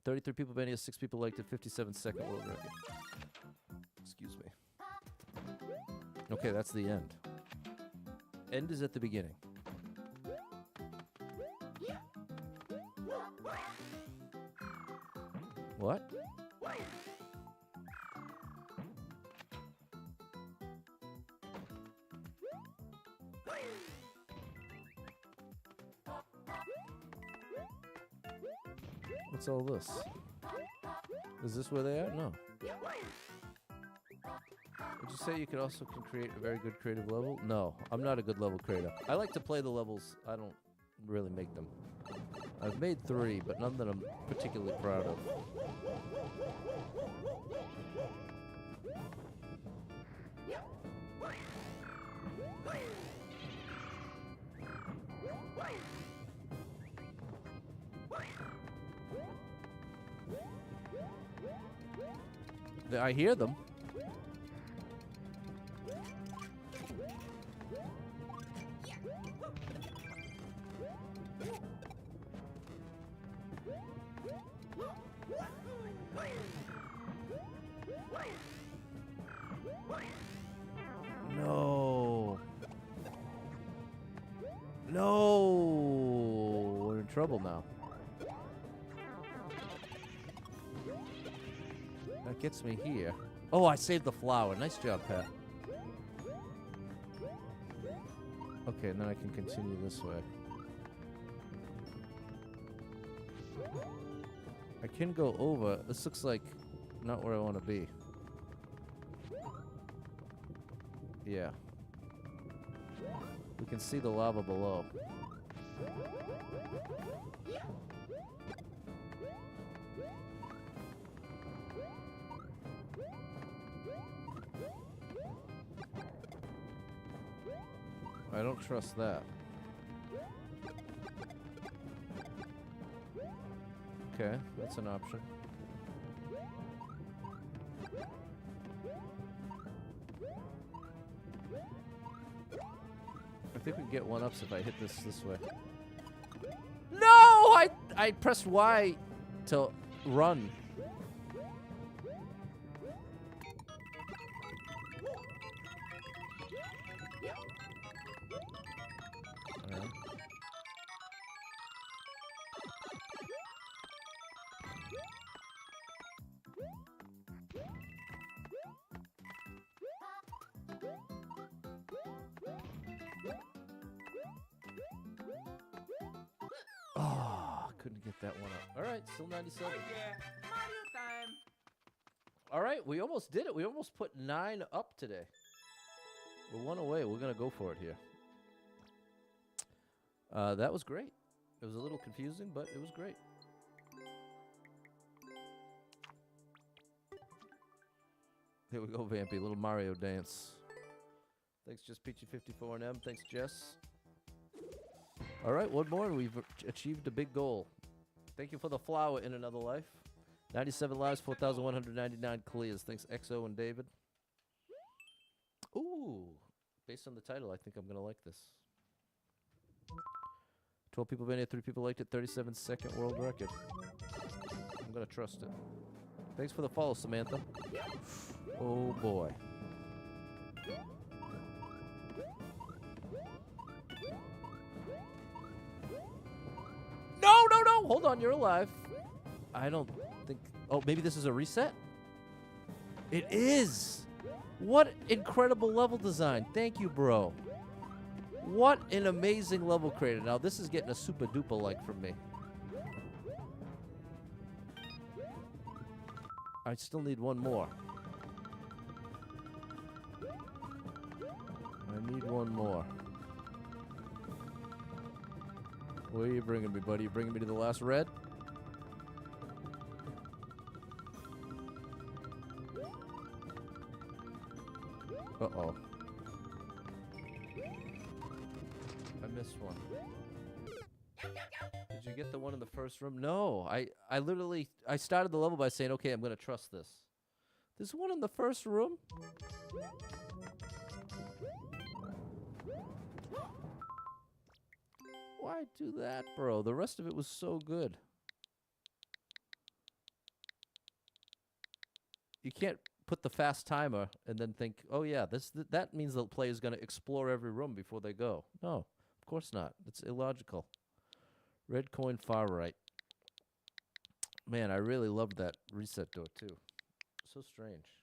33 people banned, 6 people liked it. 57-second world record. Excuse me. Okay, that's the end. End is at the beginning. What? What's all this? Is this where they are? No. Would you say you could also create a very good creative level? No, I'm not a good level creator. I like to play the levels. I don't really make them. I've made 3, but none that I'm particularly proud of. I hear them. No. No. We're in trouble now. That gets me here. Oh, I saved the flower. Nice job, Pat. Okay, and then I can continue this way. I can go over. This looks like not where I want to be. Yeah. We can see the lava below. I don't trust that. Okay, that's an option. I think we can get one-ups if I hit this way. No! I pressed Y to run. Alright. Oh, couldn't get that one up. All right, still 97. Oh yeah, Mario time. All right, we almost did it. We almost put 9 up today. We're 1 away. We're going to go for it here. That was great. It was a little confusing, but it was great. Here we go, Vampy. Little Mario dance. Thanks, Just Peachy54 and M. Thanks, Jess. All right, one more, and we've achieved a big goal. Thank you for the flower in another life. 97 lives, 4,199 clears. Thanks, XO and David. Ooh, based on the title, I think I'm gonna like this. 12 people been here, 3 people liked it. 37-second world record. I'm gonna trust it. Thanks for the follow, Samantha. Oh boy. No, no, no! Hold on, you're alive. I don't think... Oh, maybe this is a reset? It is! What incredible level design. Thank you, bro. What an amazing level creator. Now, this is getting a super duper like from me. I still need one more. I need one more. Where are you bringing me, buddy? You bringing me to the last red? Uh-oh. I missed one. Did you get the one in the first room? No. I literally... I started the level by saying, okay, I'm going to trust this. There's one in the first room? Why do that, bro? The rest of it was so good. You can't put the fast timer and then think, oh yeah, that means the player's going to explore every room before they go. No, of course not. It's illogical. Red coin far right. Man, I really loved that reset door too. So strange.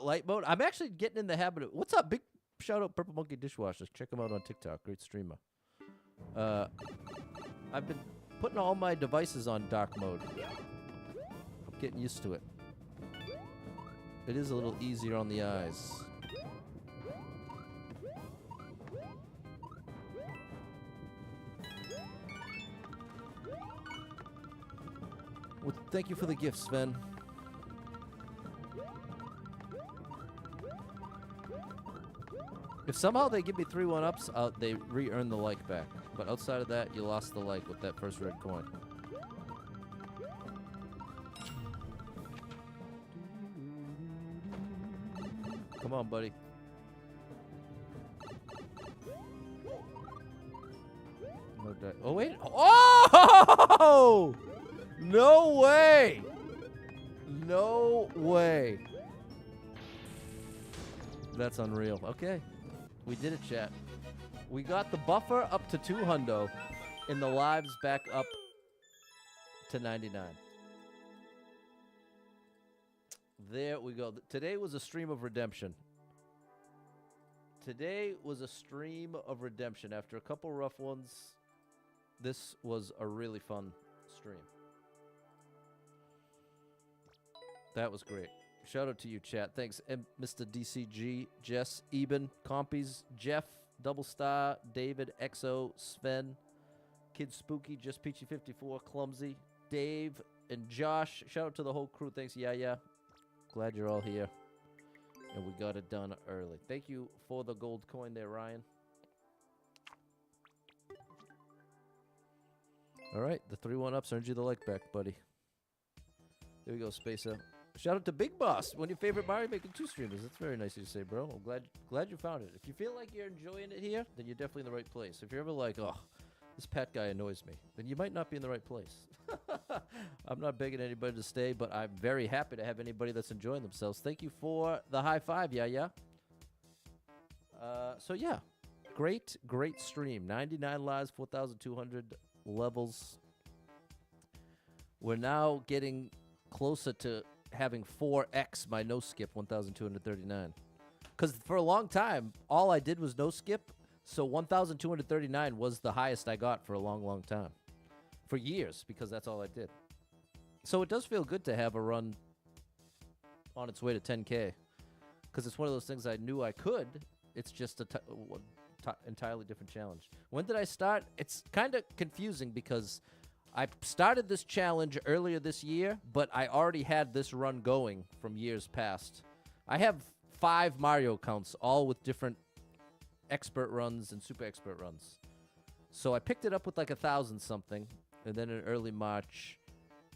Light mode? I'm actually getting in the habit of... What's up, big... Shout out Purple Monkey Dishwashers. Check him out on TikTok. Great streamer. I've been putting all my devices on dark mode. I'm getting used to it. It is a little easier on the eyes. Well, thank you for the gift, Sven. If somehow they give me 3 1-ups, they re-earn the like back. But outside of that, you lost the like with that first red coin. Come on, buddy. No die. Oh, wait. Oh! No way! No way. That's unreal. Okay. We did it, chat. We got the buffer up to 200 and the lives back up to 99. There we go. Today was a stream of redemption. Today was a stream of redemption. After a couple rough ones, This was a really fun stream. That was great. Shout out to you, chat. Thanks, Mr. DCG, Jess, Eben, Compies, Jeff, Double Star, David, XO, Sven, Kid Spooky, Just Peachy 54, Clumsy, Dave, and Josh. Shout out to the whole crew. Thanks, yeah. Glad you're all here. And we got it done early. Thank you for the gold coin there, Ryan. All right, the 3-1 ups earned you the like back, buddy. There we go, Spacer. Shout out to Big Boss, one of your favorite Mario Maker 2 streamers. That's very nice of you to say, bro. I'm glad you found it. If you feel like you're enjoying it here, then you're definitely in the right place. If you're ever like, oh, this Pat guy annoys me, then you might not be in the right place. I'm not begging anybody to stay, but I'm very happy to have anybody that's enjoying themselves. Thank you for the high five, yeah. So yeah, great stream. 99 lives, 4,200 levels. We're now getting closer to having 4x my no skip 1,239. Because for a long time, all I did was no skip. So 1,239 was the highest I got for a long time. For years, because that's all I did. So it does feel good to have a run on its way to 10K. Because it's one of those things I knew I could. It's just a entirely different challenge. When did I start? It's kind of confusing because I started this challenge earlier this year, but I already had this run going from years past. I have 5 Mario accounts, all with different expert runs and super expert runs. So I picked it up with like 1,000 something, and then in early March,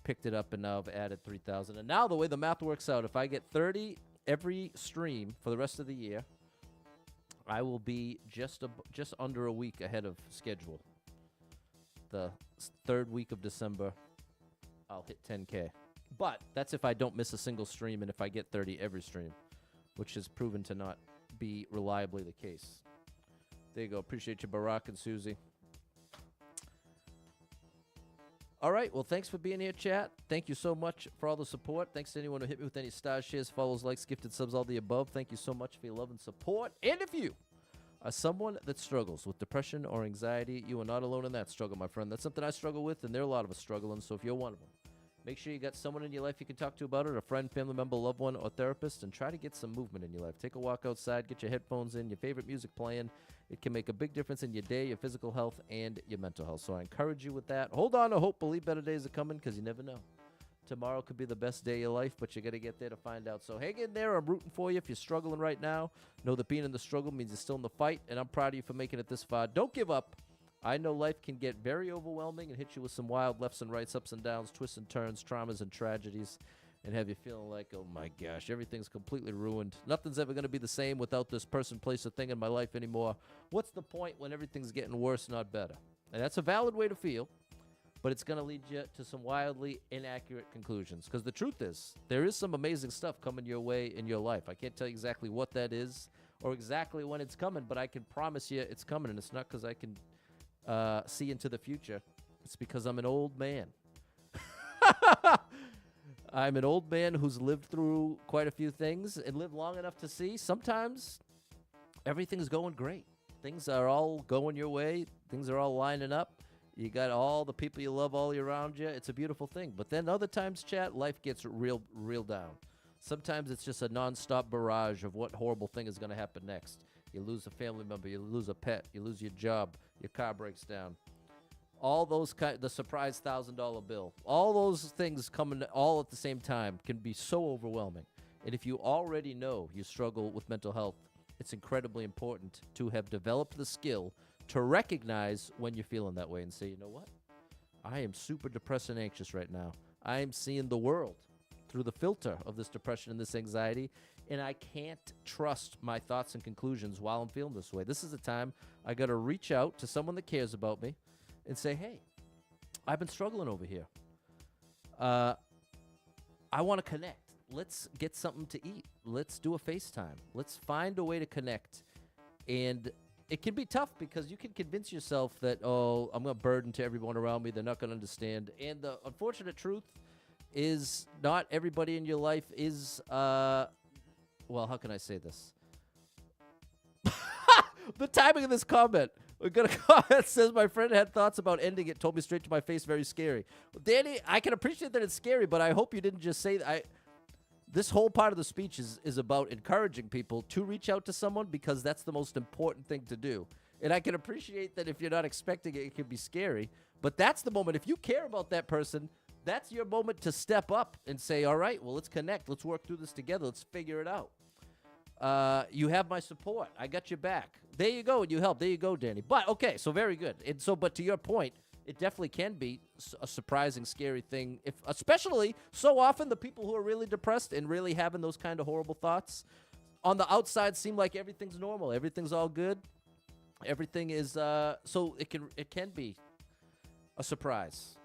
picked it up, and now I've added 3,000. And now the way the math works out, if I get 30 every stream for the rest of the year, I will be just under a week ahead of schedule. The third week of December, I'll hit 10K. But that's if I don't miss a single stream and if I get 30 every stream, which has proven to not be reliably the case. There you go. Appreciate you, Barack and Susie. All right. Well, thanks for being here, chat. Thank you so much for all the support. Thanks to anyone who hit me with any stars, shares, follows, likes, gifted subs, all the above. Thank you so much for your love and support. And if you are someone that struggles with depression or anxiety, you are not alone in that struggle, my friend. That's something I struggle with, and there are a lot of us struggling. So if you're one of them, make sure you got someone in your life you can talk to about it, a friend, family member, loved one, or therapist, and try to get some movement in your life. Take a walk outside, get your headphones in, your favorite music playing. It can make a big difference in your day, your physical health, and your mental health. So I encourage you with that. Hold on to hope, believe better days are coming, because you never know. Tomorrow could be the best day of your life, but you got to get there to find out. So hang in there. I'm rooting for you. If you're struggling right now, know that being in the struggle means you're still in the fight, and I'm proud of you for making it this far. Don't give up. I know life can get very overwhelming and hit you with some wild lefts and rights, ups and downs, twists and turns, traumas and tragedies, and have you feeling like, oh my gosh, everything's completely ruined. Nothing's ever going to be the same without this person, place, or thing in my life anymore. What's the point when everything's getting worse, not better? And that's a valid way to feel, but it's going to lead you to some wildly inaccurate conclusions. Because the truth is, there is some amazing stuff coming your way in your life. I can't tell you exactly what that is or exactly when it's coming, but I can promise you it's coming, and it's not because I can see into the future. It's because I'm an old man. I'm an old man who's lived through quite a few things and lived long enough to see sometimes everything's going great. Things are all going your way. Things are all lining up. You got all the people you love all around you. It's a beautiful thing. But then other times, chat, life gets real down. Sometimes it's just a nonstop barrage of what horrible thing is going to happen next. You lose a family member. You lose a pet. You lose your job. Your car breaks down. All those the surprise $1,000 bill. All those things coming all at the same time can be so overwhelming. And if you already know you struggle with mental health, it's incredibly important to have developed the skill to recognize when you're feeling that way and say, you know what? I am super depressed and anxious right now. I am seeing the world through the filter of this depression and this anxiety, and I can't trust my thoughts and conclusions while I'm feeling this way. This is the time I got to reach out to someone that cares about me and say, hey, I've been struggling over here. I want to connect. Let's get something to eat. Let's do a FaceTime. Let's find a way to connect. And it can be tough because you can convince yourself that, oh, I'm going to burden to everyone around me. They're not going to understand. And the unfortunate truth is not everybody in your life is, well, how can I say this? The timing of this comment. We got a comment that says my friend had thoughts about ending it, told me straight to my face, very scary. Well, Danny, I can appreciate that it's scary, but I hope you didn't just say that. This whole part of the speech is about encouraging people to reach out to someone because that's the most important thing to do. And I can appreciate that if you're not expecting it, it can be scary. But that's the moment. If you care about that person, that's your moment to step up and say, all right, well, let's connect. Let's work through this together. Let's figure it out. You have my support. I got your back. There you go. And you help. There you go, Danny. But, okay, so very good. And so, but to your point, it definitely can be a surprising, scary thing, if especially so often the people who are really depressed and really having those kind of horrible thoughts on the outside seem like everything's normal. Everything's all good. Everything is, so it can be a surprise.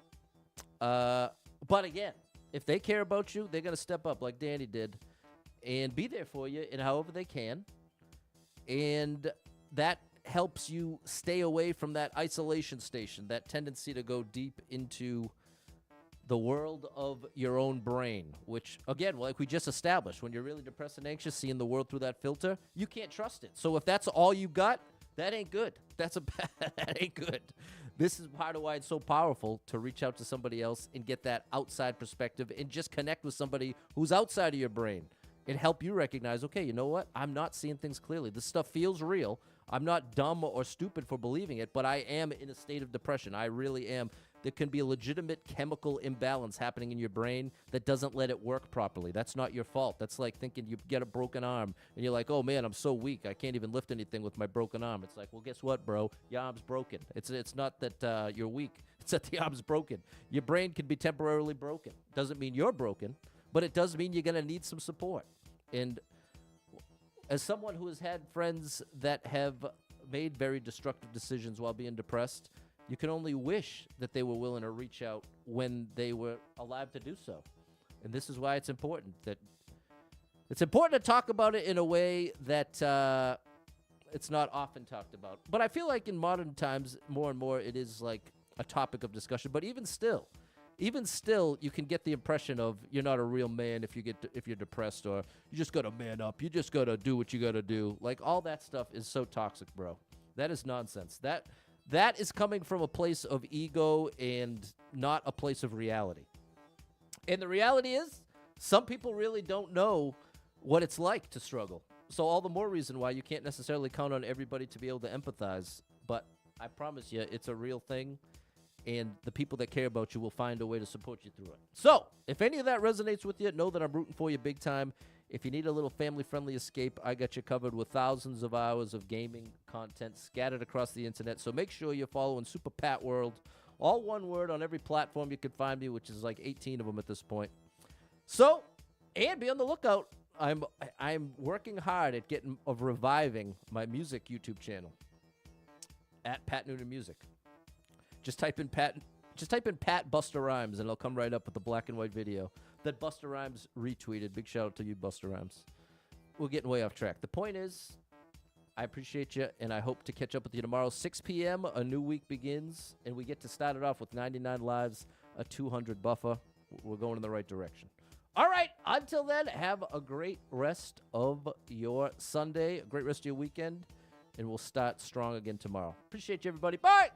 But again, if they care about you, they're going to step up like Danny did and be there for you in however they can. And that helps you stay away from that isolation station, that tendency to go deep into the world of your own brain, which, again, like we just established, when you're really depressed and anxious, seeing the world through that filter, you can't trust it. So if that's all you got, that ain't good. That ain't good. This is part of why it's so powerful to reach out to somebody else and get that outside perspective and just connect with somebody who's outside of your brain and help you recognize, okay, you know what? I'm not seeing things clearly. This stuff feels real. I'm not dumb or stupid for believing it, but I am in a state of depression. I really am. There can be a legitimate chemical imbalance happening in your brain that doesn't let it work properly. That's not your fault. That's like thinking you get a broken arm, and you're like, oh, man, I'm so weak. I can't even lift anything with my broken arm. It's like, well, guess what, bro? Your arm's broken. It's not that you're weak. It's that the arm's broken. Your brain can be temporarily broken. Doesn't mean you're broken, but it does mean you're going to need some support. And as someone who has had friends that have made very destructive decisions while being depressed, you can only wish that they were willing to reach out when they were alive to do so. And this is why it's important to talk about it in a way that it's not often talked about. But I feel like in modern times, more and more, it is like a topic of discussion. But even still, you can get the impression of you're not a real man if you're depressed, or you just got to man up. You just got to do what you got to do. Like, all that stuff is so toxic, bro. That is nonsense. That is coming from a place of ego and not a place of reality. And the reality is, some people really don't know what it's like to struggle. So all the more reason why you can't necessarily count on everybody to be able to empathize. But I promise you, it's a real thing. And the people that care about you will find a way to support you through it. So, if any of that resonates with you, know that I'm rooting for you big time. If you need a little family-friendly escape, I got you covered with thousands of hours of gaming content scattered across the internet. So make sure you're following Super Pat World, all one word, on every platform you can find me, which is like 18 of them at this point. So, and be on the lookout. I'm working hard at reviving my music YouTube channel at Pat Noonan Music. Just type in Pat Busta Rhymes, and it'll come right up with the black and white video that Busta Rhymes retweeted. Big shout out to you, Busta Rhymes. We're getting way off track. The point is, I appreciate you, and I hope to catch up with you tomorrow. 6 p.m., a new week begins, and we get to start it off with 99 lives, a 200 buffer. We're going in the right direction. All right, until then, have a great rest of your Sunday, a great rest of your weekend, and we'll start strong again tomorrow. Appreciate you, everybody. Bye!